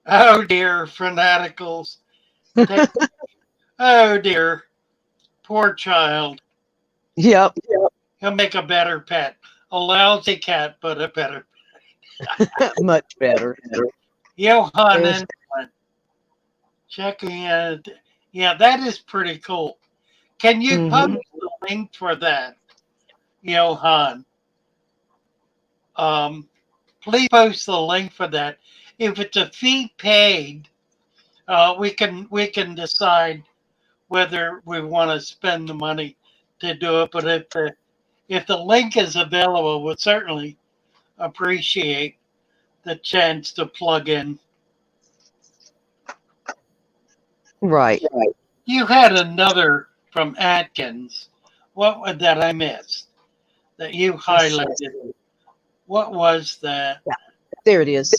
Oh dear, fanaticals. Oh dear, poor child. Yep. He'll make a better pet. A lousy cat, but a better. Much better. Johanna, checking it. Yeah, that is pretty cool. Can you post the link for that, Johan? Please post the link for that. If it's a fee paid, we can decide whether we want to spend the money to do it. But if the link is available, we'll certainly appreciate the chance to plug in. Right. You had another from Atkins. What was that I missed that you highlighted? What was that? Yeah, there it is.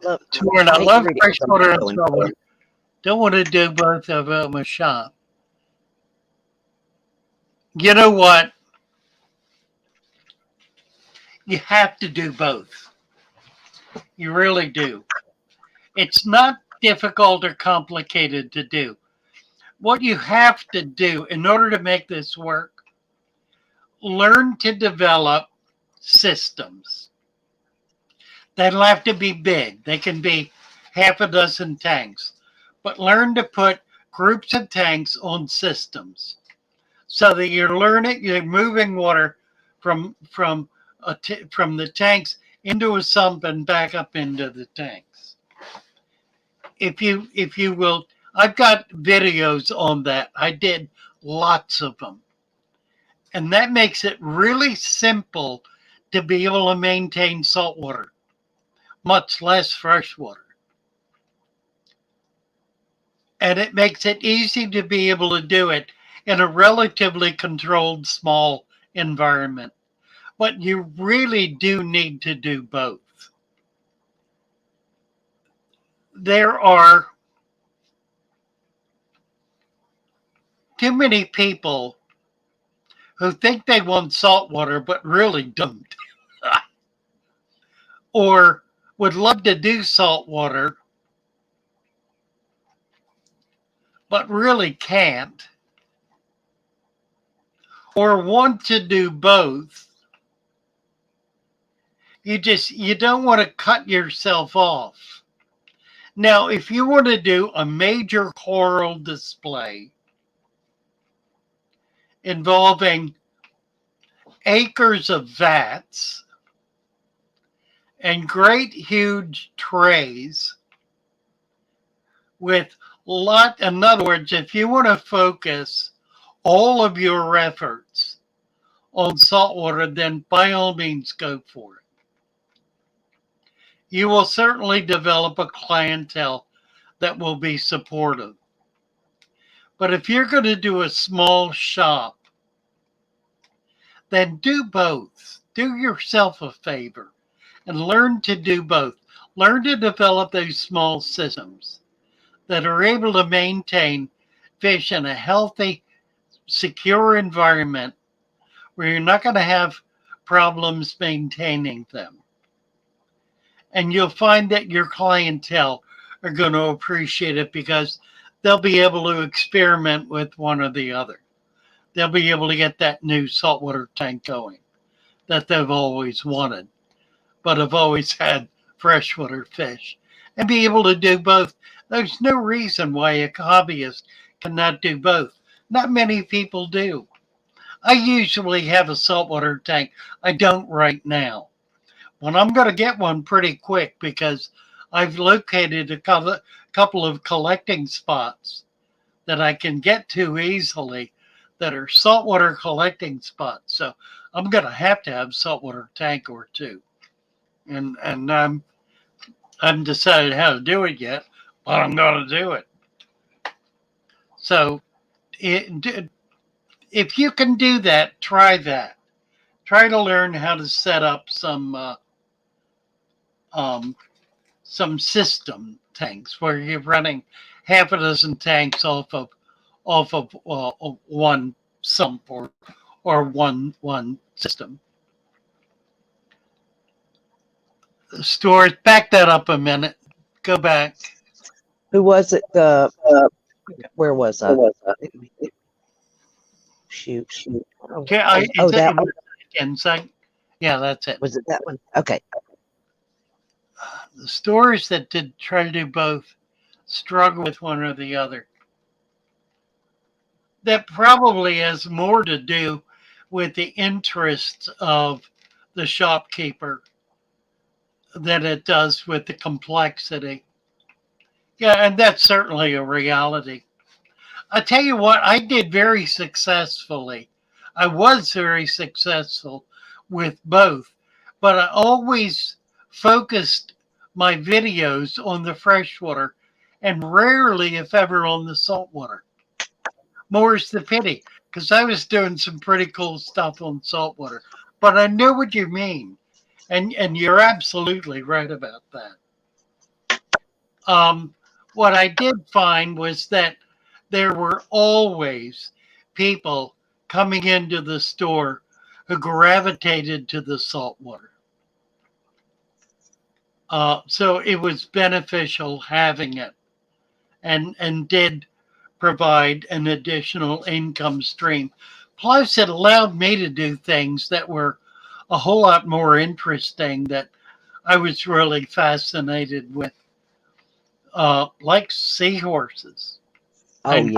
I love freshwater and saltwater. Don't want to do both of them a shop. You know what? You have to do both. You really do. It's not difficult or complicated to do. What you have to do in order to make this work, learn to develop systems. They'll have to be big. They can be half a dozen tanks, but learn to put groups of tanks on systems so that you're moving water from the tanks into a sump and back up into the tanks. If you will, I've got videos on that. I did lots of them. And that makes it really simple to be able to maintain saltwater, much less freshwater. And it makes it easy to be able to do it in a relatively controlled, small environment. But you really do need to do both. There are too many people who think they want saltwater but really don't. Or would love to do saltwater but really can't. Or want to do both. You don't want to cut yourself off. Now, if you want to do a major coral display involving acres of vats and great huge trays with in other words, if you want to focus all of your efforts on saltwater, then by all means go for it. You will certainly develop a clientele that will be supportive. But if you're going to do a small shop, then do both. Do yourself a favor and learn to do both. Learn to develop those small systems that are able to maintain fish in a healthy, secure environment where you're not going to have problems maintaining them. And you'll find that your clientele are going to appreciate it because they'll be able to experiment with one or the other. They'll be able to get that new saltwater tank going that they've always wanted, but have always had freshwater fish, and be able to do both. There's no reason why a hobbyist cannot do both. Not many people do. I usually have a saltwater tank. I don't right now. Well, I'm going to get one pretty quick because I've located a couple of collecting spots that I can get to easily that are saltwater collecting spots. So I'm going to have saltwater tank or two. And I haven't decided how to do it yet, but I'm going to do it. So if you can do that, try that. Try to learn how to set up some system tanks where you're running half a dozen tanks off of one sump or one system. The stores, back that up a minute. Go back. Who was it? Where was I? Shoot. Okay, that one. Yeah, that's it. Was it that one? Okay. The stores that did try to do both struggle with one or the other. That probably has more to do with the interests of the shopkeeper than it does with the complexity. Yeah, and that's certainly a reality. I tell you what, I did very successfully. I was very successful with both, but I always focused my videos on the freshwater and rarely, if ever, on the saltwater. More's the pity, because I was doing some pretty cool stuff on saltwater. But I know what you mean, and you're absolutely right about that. What I did find was that there were always people coming into the store who gravitated to the saltwater. So it was beneficial having it, and did provide an additional income stream. Plus, it allowed me to do things that were a whole lot more interesting that I was really fascinated with, like seahorses and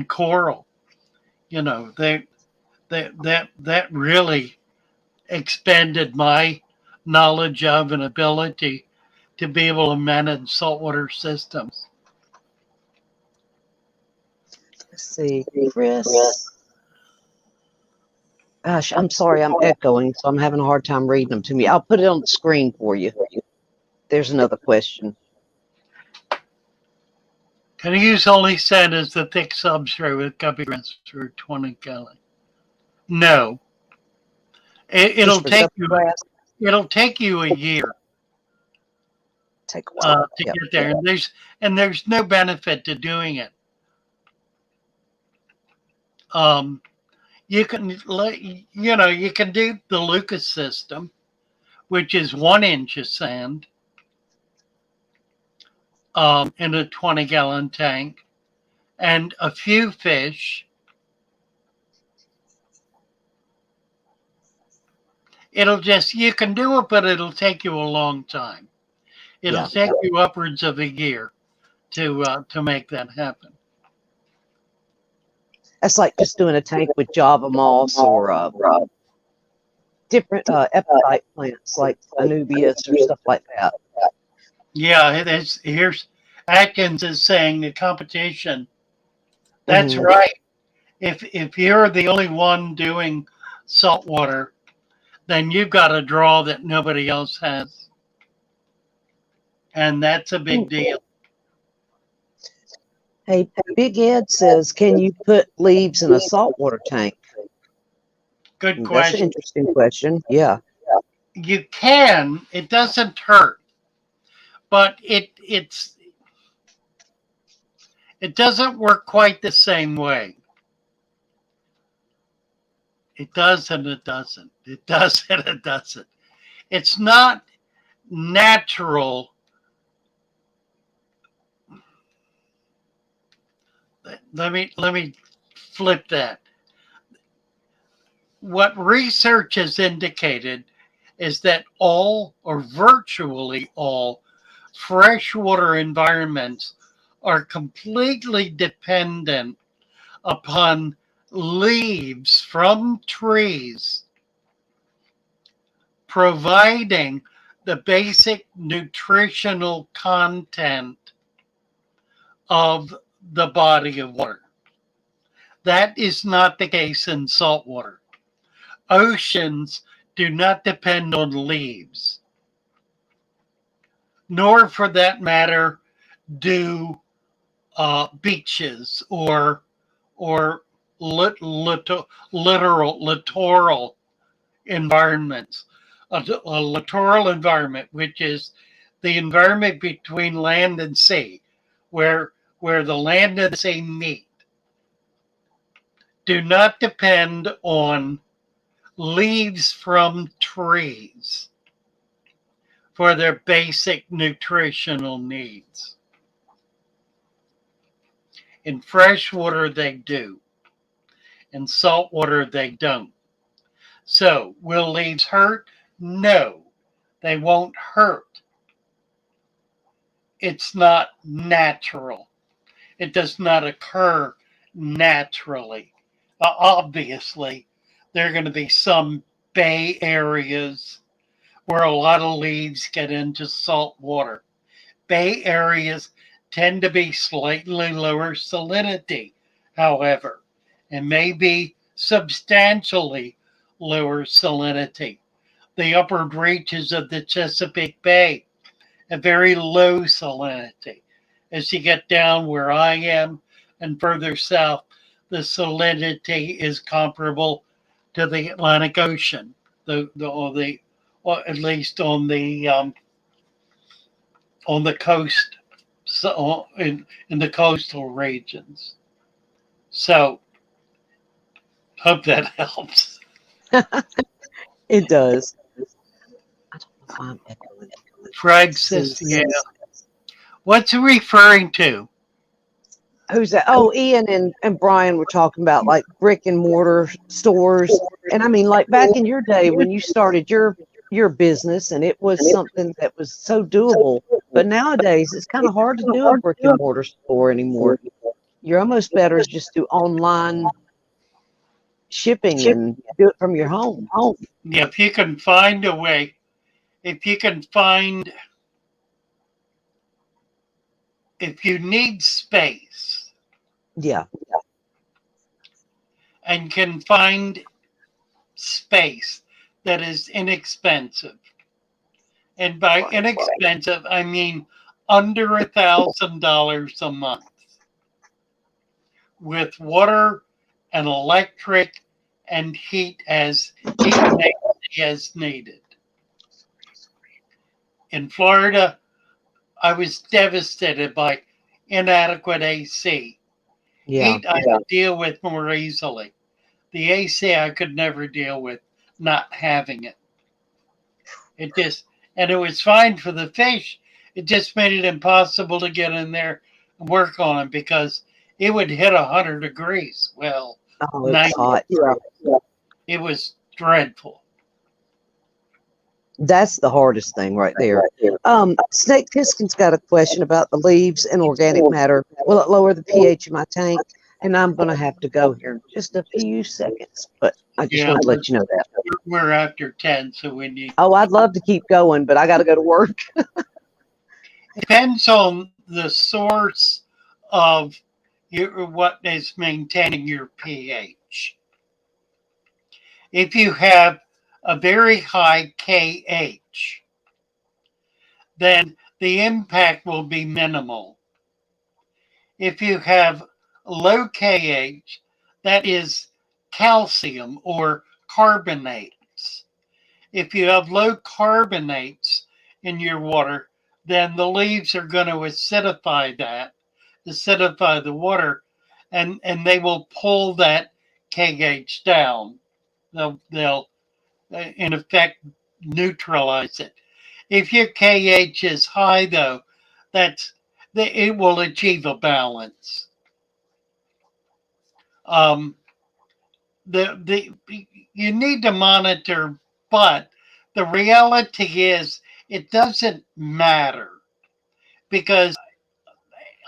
coral. You know, that really expanded my knowledge of and ability to be able to manage saltwater systems. Let's see, Chris. Gosh, I'm sorry, I'm echoing, so I'm having a hard time reading them to me. I'll put it on the screen for you. There's another question. Can you use only sand as the thick substrate with guppy grants for 20 gallon? No. It'll take you a year Take a while to get there, and there's no benefit to doing it. You can you can do the Lucas system, which is 1 inch of sand in a 20-gallon tank, and a few fish. You can do it, but it'll take you a long time. It'll take you upwards of a year to make that happen. That's like just doing a tank with Java moss or different epiphyte plants like Anubias or stuff like that. Yeah, here's Atkins is saying the competition. That's right. If you're the only one doing saltwater, then you've got a draw that nobody else has. And that's a big deal. Hey, Big Ed says, can you put leaves in a saltwater tank? Good That's an question. interesting question. Yeah. You can. It doesn't hurt, but it doesn't work quite the same way. It does and it doesn't. It does and it doesn't. It's not natural. Let me flip that. What research has indicated is that all or virtually all freshwater environments are completely dependent upon leaves from trees providing the basic nutritional content of the body of water. That is not the case in saltwater. Oceans do not depend on leaves, nor for that matter do beaches or littoral environments. A littoral environment, which is the environment between land and sea, where the land and the sea meet, do not depend on leaves from trees for their basic nutritional needs. In freshwater, they do. In saltwater, they don't. So, will leaves hurt? No, they won't hurt. It's not natural. It does not occur naturally. Obviously, there are going to be some bay areas where a lot of leaves get into salt water. Bay areas tend to be slightly lower salinity, however, and may be substantially lower salinity. The upper reaches of the Chesapeake Bay have very low salinity. As you get down where I am and further south, the salinity is comparable to the Atlantic Ocean, or at least on the coast, so in the coastal regions. So, hope that helps. It does. I don't know why I'm echoing. Craig says, yeah. What's it referring to? Who's that? Oh, Ian and Brian were talking about like brick and mortar stores. And I mean, like back in your day when you started your business and it was something that was so doable. But nowadays it's kind of hard to do a brick and mortar store anymore. You're almost better to just do online shipping and do it from your home. Yeah, if you can find a way, if you can find, if you need space Yeah. and can find space that is inexpensive, and by inexpensive, I mean under $1,000 a month, with water and electric and heat as needed. In Florida, I was devastated by inadequate AC. Yeah. Heat I could deal with more easily. The AC I could never deal with not having it. And it was fine for the fish. It just made it impossible to get in there and work on them because it would hit 100 degrees. Well, Oh, it's hot. Yeah. It was dreadful. That's the hardest thing right there. Snake Tiskin's got a question about the leaves and organic matter. Will it lower the pH in my tank? And I'm going to have to go here in just a few seconds, but I just wanted to let you know that. We're after 10, so we need. Oh, I'd love to keep going, but I got to go to work. Depends on the source of what is maintaining your pH. If you have a very high KH, then the impact will be minimal. If you have low KH, that is calcium or carbonates. If you have low carbonates in your water, then the leaves are going to acidify the water, and they will pull that KH down. They'll in effect neutralize it. If your KH is high, though, it will achieve a balance. Um, the You need to monitor, but the reality is it doesn't matter because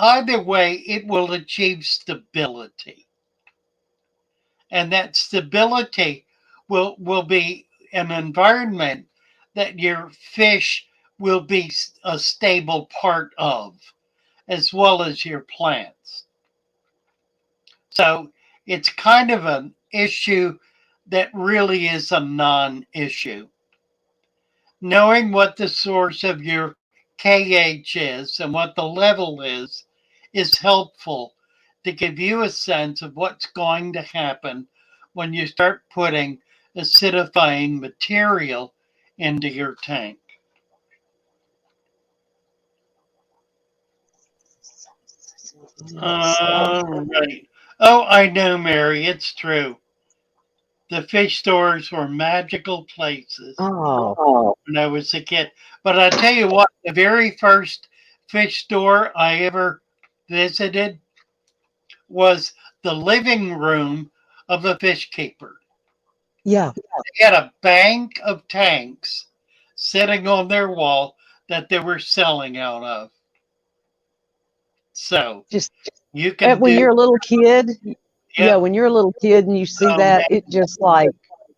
either way it will achieve stability, and that stability will be an environment that your fish will be a stable part of, as well as your plants. So it's kind of an issue that really is a non-issue. Knowing what the source of your KH is and what the level is helpful to give you a sense of what's going to happen when you start putting acidifying material into your tank. Right. Oh, I know, Mary. It's true. The fish stores were magical places Oh, when I was a kid. But I tell you what, the very first fish store I ever visited was the living room of a fish keeper. yeah. They had a bank of tanks sitting on their wall that they were selling out of. So Just you can when do, you're a little kid, yeah, yep. when you're a little kid and you see that, Man, it just like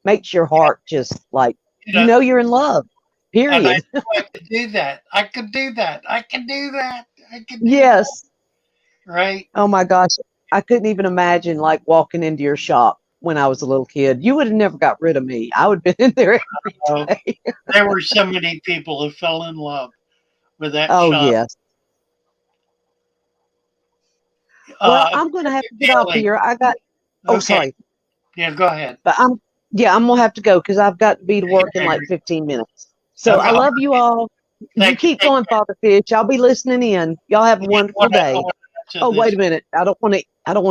makes your heart just like, you you know, know, you're in love, and I period. knew I could do that. I could do that. I can do that. I can do that. Yes. Right? Oh my gosh. I couldn't even imagine like walking into your shop when I was a little kid. You would have never got rid of me. I would have been in there every Uh, day. there were so many people who fell in love with that Oh, shop. yes. Well, I'm going to have to get off Daily. here. Oh, Okay. sorry. Yeah, go ahead. But I'm going to have to go because I've got to be to work in like Okay. 15 minutes. So I love you all. You Thank you. keep going, Father Fish. I'll be listening in. Y'all have a wonderful day. Oh, wait a minute. I don't want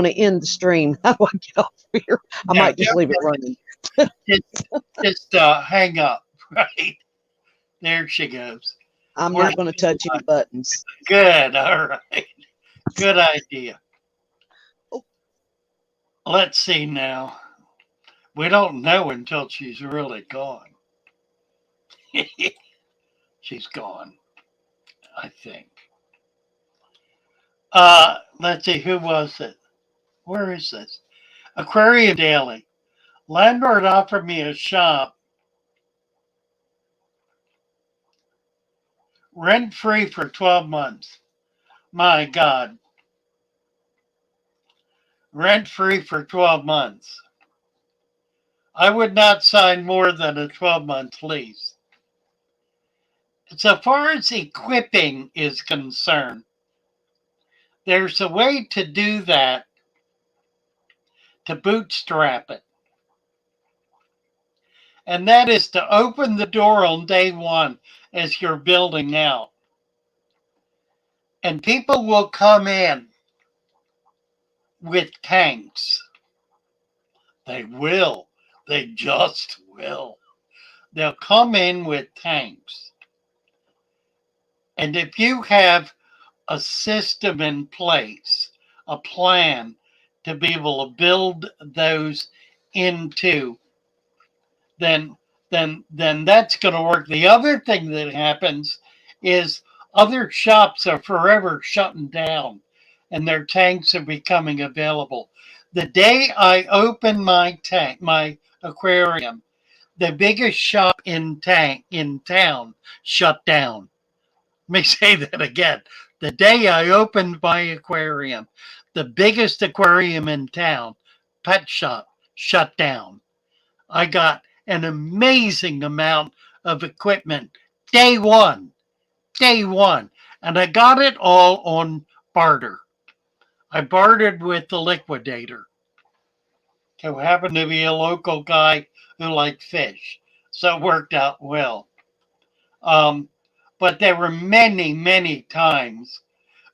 to end the stream. How do I get off here? I No, might just leave it running. just hang up. Right there, she goes. I'm We're not going to touch any buttons. good. All right. Good idea. Let's see now. We don't know until she's really gone. She's gone, I think. Let's see, who was it? Where is this? Aquarium Daily. Landlord offered me a shop rent free for 12 months. My God. Rent free for 12 months. I would not sign more than a 12-month lease. So far as equipping is concerned, there's a way to do that, to bootstrap it. And that is to open the door on day one as you're building out. And people will come in with tanks. They will. They just will. They'll come in with tanks. And if you have a system in place, a plan to be able to build those into, then that's going to work. The other thing that happens is other shops are forever shutting down and their tanks are becoming available. The day I opened my aquarium, the biggest shop in town shut down. Let me say that again. The day I opened my aquarium, the biggest aquarium in town, pet shop, shut down. I got an amazing amount of equipment day one, day one. And I got it all on barter. I bartered with the liquidator, who happened to be a local guy who liked fish. So it worked out well. Um, but there were many, many times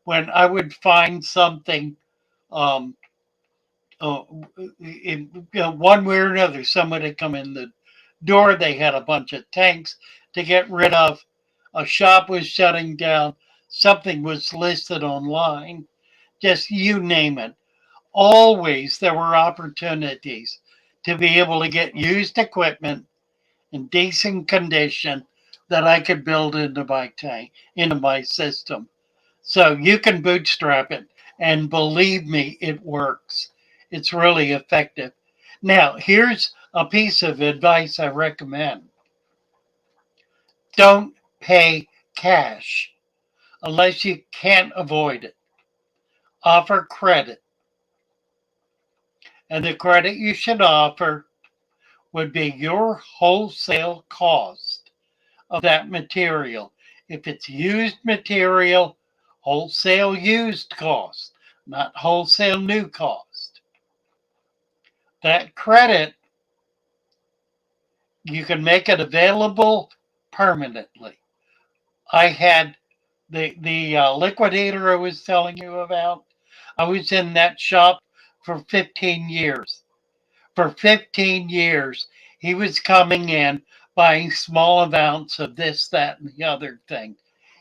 when I would find something, um, uh, one way or another. Someone had come in the door, they had a bunch of tanks to get rid of, a shop was shutting down, something was listed online, just you name it. Always there were opportunities to be able to get used equipment in decent condition that I could build into my tank, into my system. So you can bootstrap it, and believe me, it works. It's really effective. Now, here's a piece of advice I recommend. Don't pay cash unless you can't avoid it. Offer credit. And the credit you should offer would be your wholesale cost of that material. If it's used material, wholesale used cost, not wholesale new cost. That credit, you can make it available permanently. I had the liquidator I was telling you about. I was in that shop for 15 years. For 15 years, he was coming in, buying small amounts of this, that, and the other thing.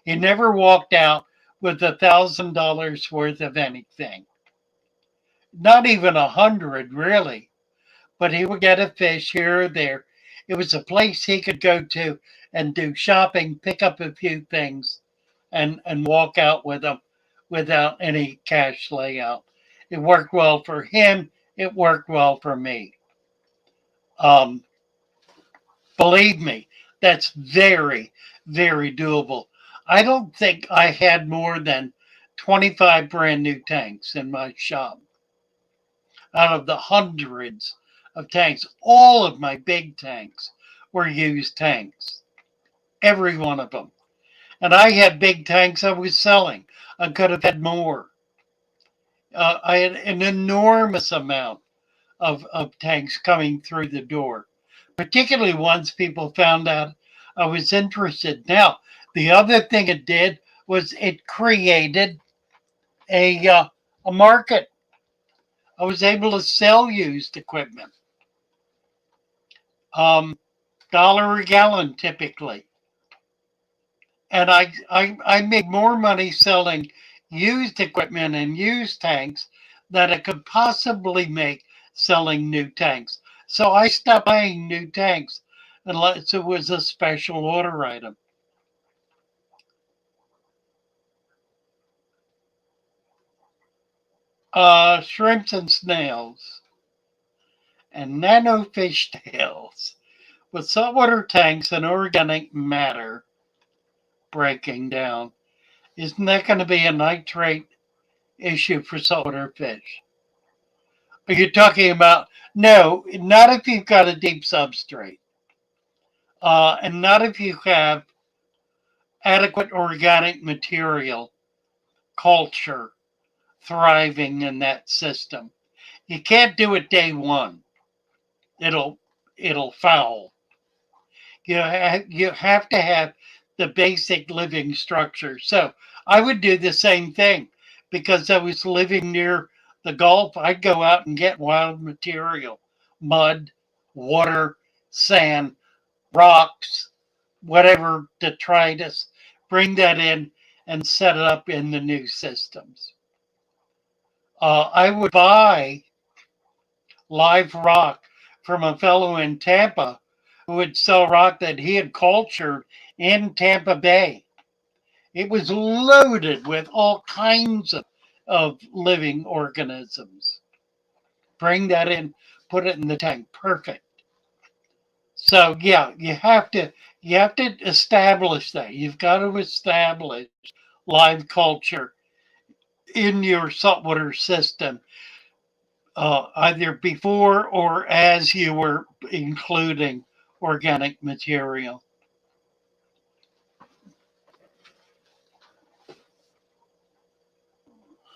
He never walked out with $1,000 worth of anything. Not even 100, really. But he would get a fish here or there. It was a place he could go to and do shopping, pick up a few things, and walk out with them without any cash layout. It worked well for him. It worked well for me. Um, Believe me, that's very, very doable. I don't think I had more than 25 brand new tanks in my shop out of the hundreds of tanks. All of my big tanks were used tanks, every one of them. And I had big tanks I was selling. I could have had more. I had an enormous amount of tanks coming through the door, particularly once people found out I was interested. Now, the other thing it did was it created a market. I was able to sell used equipment, um, dollar a gallon typically, and I made more money selling used equipment and used tanks than I could possibly make selling new tanks. So I stopped buying new tanks unless it was a special order item. Shrimps and snails and nano fish tails with saltwater tanks and organic matter breaking down. Isn't that going to be a nitrate issue for saltwater fish? Are you talking about? No, not if you've got a deep substrate, and not if you have adequate organic material culture thriving in that system. You can't do it day one. It'll it'll foul. You have to have the basic living structure. So I would do the same thing because I was living near the Gulf. I'd go out and get wild material, mud, water, sand, rocks, whatever detritus, bring that in and set it up in the new systems. I would buy live rock from a fellow in Tampa who would sell rock that he had cultured in Tampa Bay. It was loaded with all kinds of living organisms. Bring that in, put it in the tank. Perfect. So yeah, you have to establish that. You've got to establish live culture in your saltwater system, either before or as you were including organic material.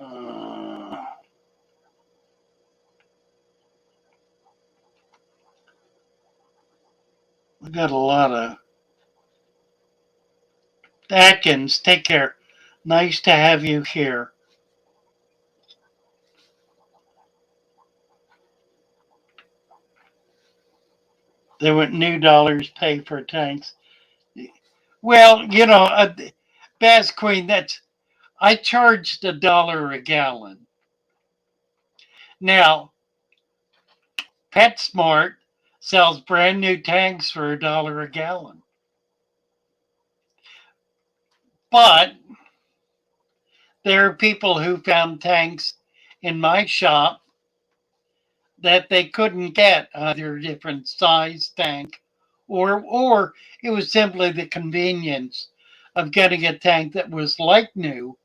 Uh, We've got a lot of Atkins. Take care. Nice to have you here. They want new dollars pay for tanks. Well, Bass Queen, I charged $1 a gallon. Now, PetSmart sells brand new tanks for $1 a gallon. But there are people who found tanks in my shop that they couldn't get, either a different size tank or it was simply the convenience of getting a tank that was like new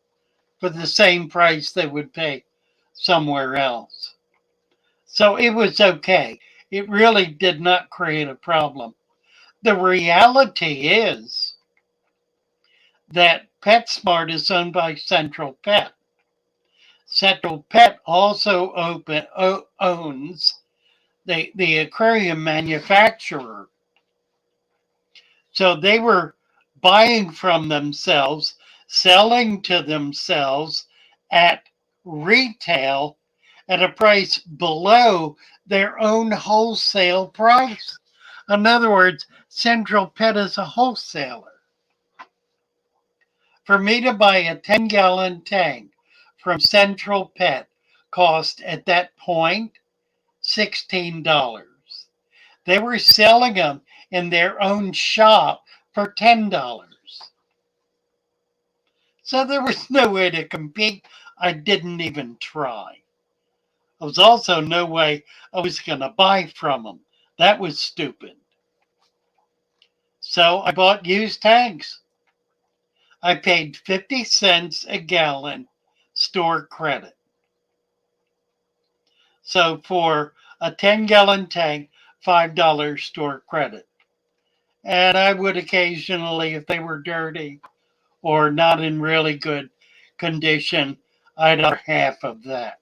for the same price they would pay somewhere else. So it was okay. It really did not create a problem. The reality is that PetSmart is owned by Central Pet. Central Pet also owns the aquarium manufacturer. So they were buying from themselves, selling to themselves at retail at a price below their own wholesale price. In other words, Central Pet is a wholesaler. For me to buy a 10-gallon tank from Central Pet cost at that point $16. They were selling them in their own shop for $10. So there was no way to compete. I didn't even try. There was also no way I was going to buy from them. That was stupid. So I bought used tanks. I paid 50 cents a gallon store credit. So for a 10-gallon tank, $5 store credit. And I would occasionally, if they were dirty or not in really good condition, I'd offer half of that.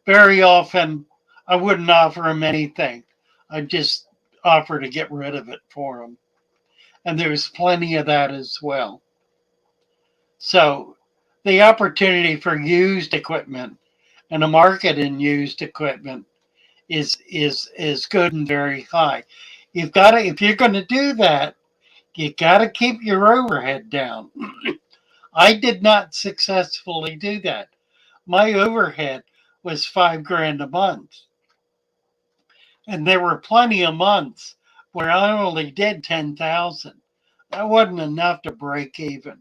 Very often, I wouldn't offer them anything. I'd just offer to get rid of it for them. And there's plenty of that as well. So the opportunity for used equipment and a market in used equipment is good and very high. You've got to, if you're going to do that, you got to keep your overhead down. I did not successfully do that. My overhead was $5,000 a month. And there were plenty of months where I only did 10,000. That wasn't enough to break even.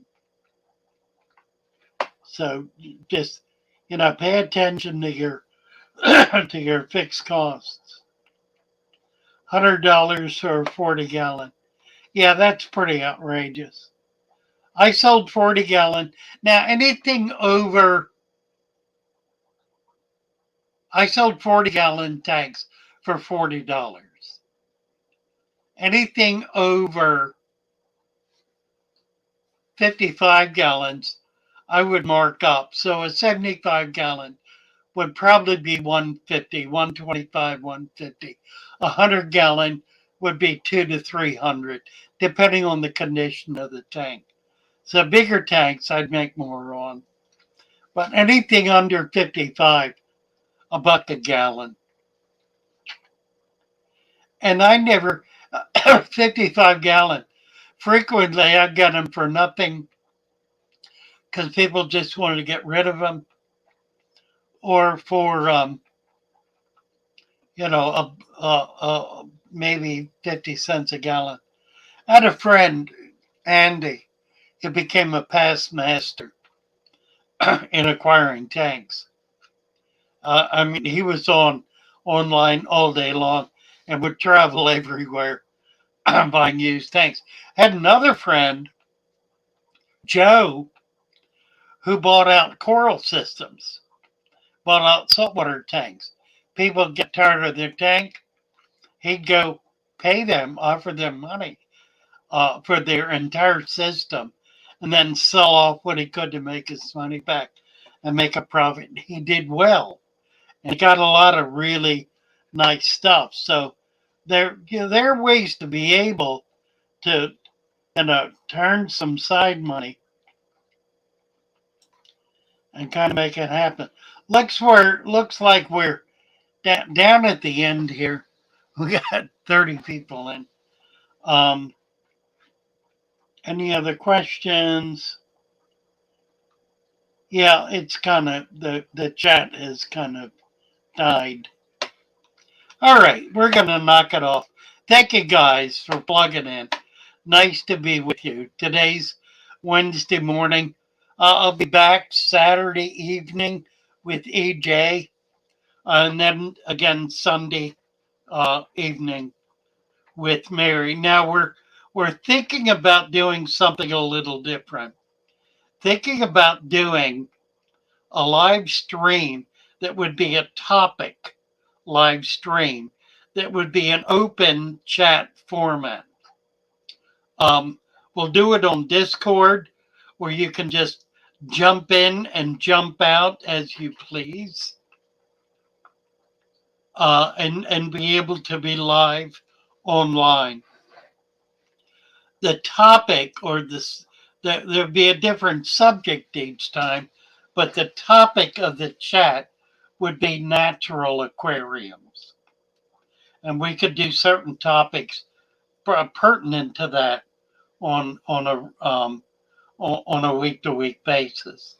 So just, pay attention to your to your fixed costs. $100 for a 40-gallon. Yeah, that's pretty outrageous. I sold 40-gallon. Now, I sold 40-gallon tanks for $40. Anything over 55 gallons, I would mark up. So a 75-gallon would probably be 150, 125, 150. A 100-gallon would be 200 to 300, depending on the condition of the tank. So bigger tanks, I'd make more on. But anything under 55, $1 a gallon. And I never, 55-gallon, frequently I got them for nothing because people just wanted to get rid of them, or for, maybe 50 cents a gallon. I had a friend, Andy, who became a past master in acquiring tanks. He was online all day long and would travel everywhere buying used tanks. Had another friend, Joe, who bought out coral systems, bought out saltwater tanks. People get tired of their tank, he'd go pay them, offer them money for their entire system, and then sell off what he could to make his money back and make a profit. He did well, and he got a lot of really nice stuff. So there are ways to be able to turn some side money and kind of make it happen. Looks like we're down at the end here. We got 30 people in. Um, any other questions? Yeah, it's kind of the chat has kind of died. All right, we're gonna knock it off. Thank you guys for plugging in. Nice to be with you. Today's Wednesday morning. I'll be back Saturday evening with EJ, and then again Sunday evening with Mary. Now we're thinking about doing something a little different. Thinking about doing a live stream that would be a topic live stream that would be an open chat format. Um, we'll do it on Discord where you can just jump in and jump out as you please, and be able to be live online. The topic or there'll be a different subject each time, but the topic of the chat would be natural aquariums. And we could do certain topics pertinent to that on a week to week basis.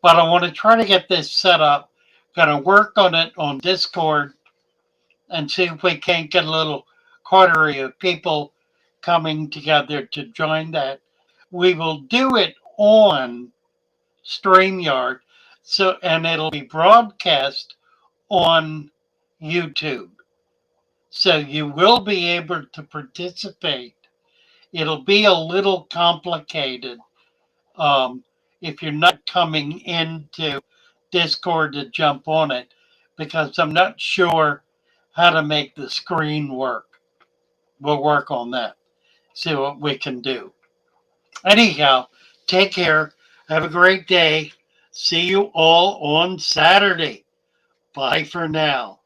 But I want to try to get this set up. Going to work on it on Discord and see if we can't get a little coterie of people coming together to join that. We will do it on StreamYard, and it'll be broadcast on YouTube. So you will be able to participate. It'll be a little complicated if you're not coming into Discord to jump on it, because I'm not sure how to make the screen work. We'll work on that, see what we can do. Anyhow, take care. Have a great day. See you all on Saturday. Bye for now.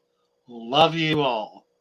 Love you all.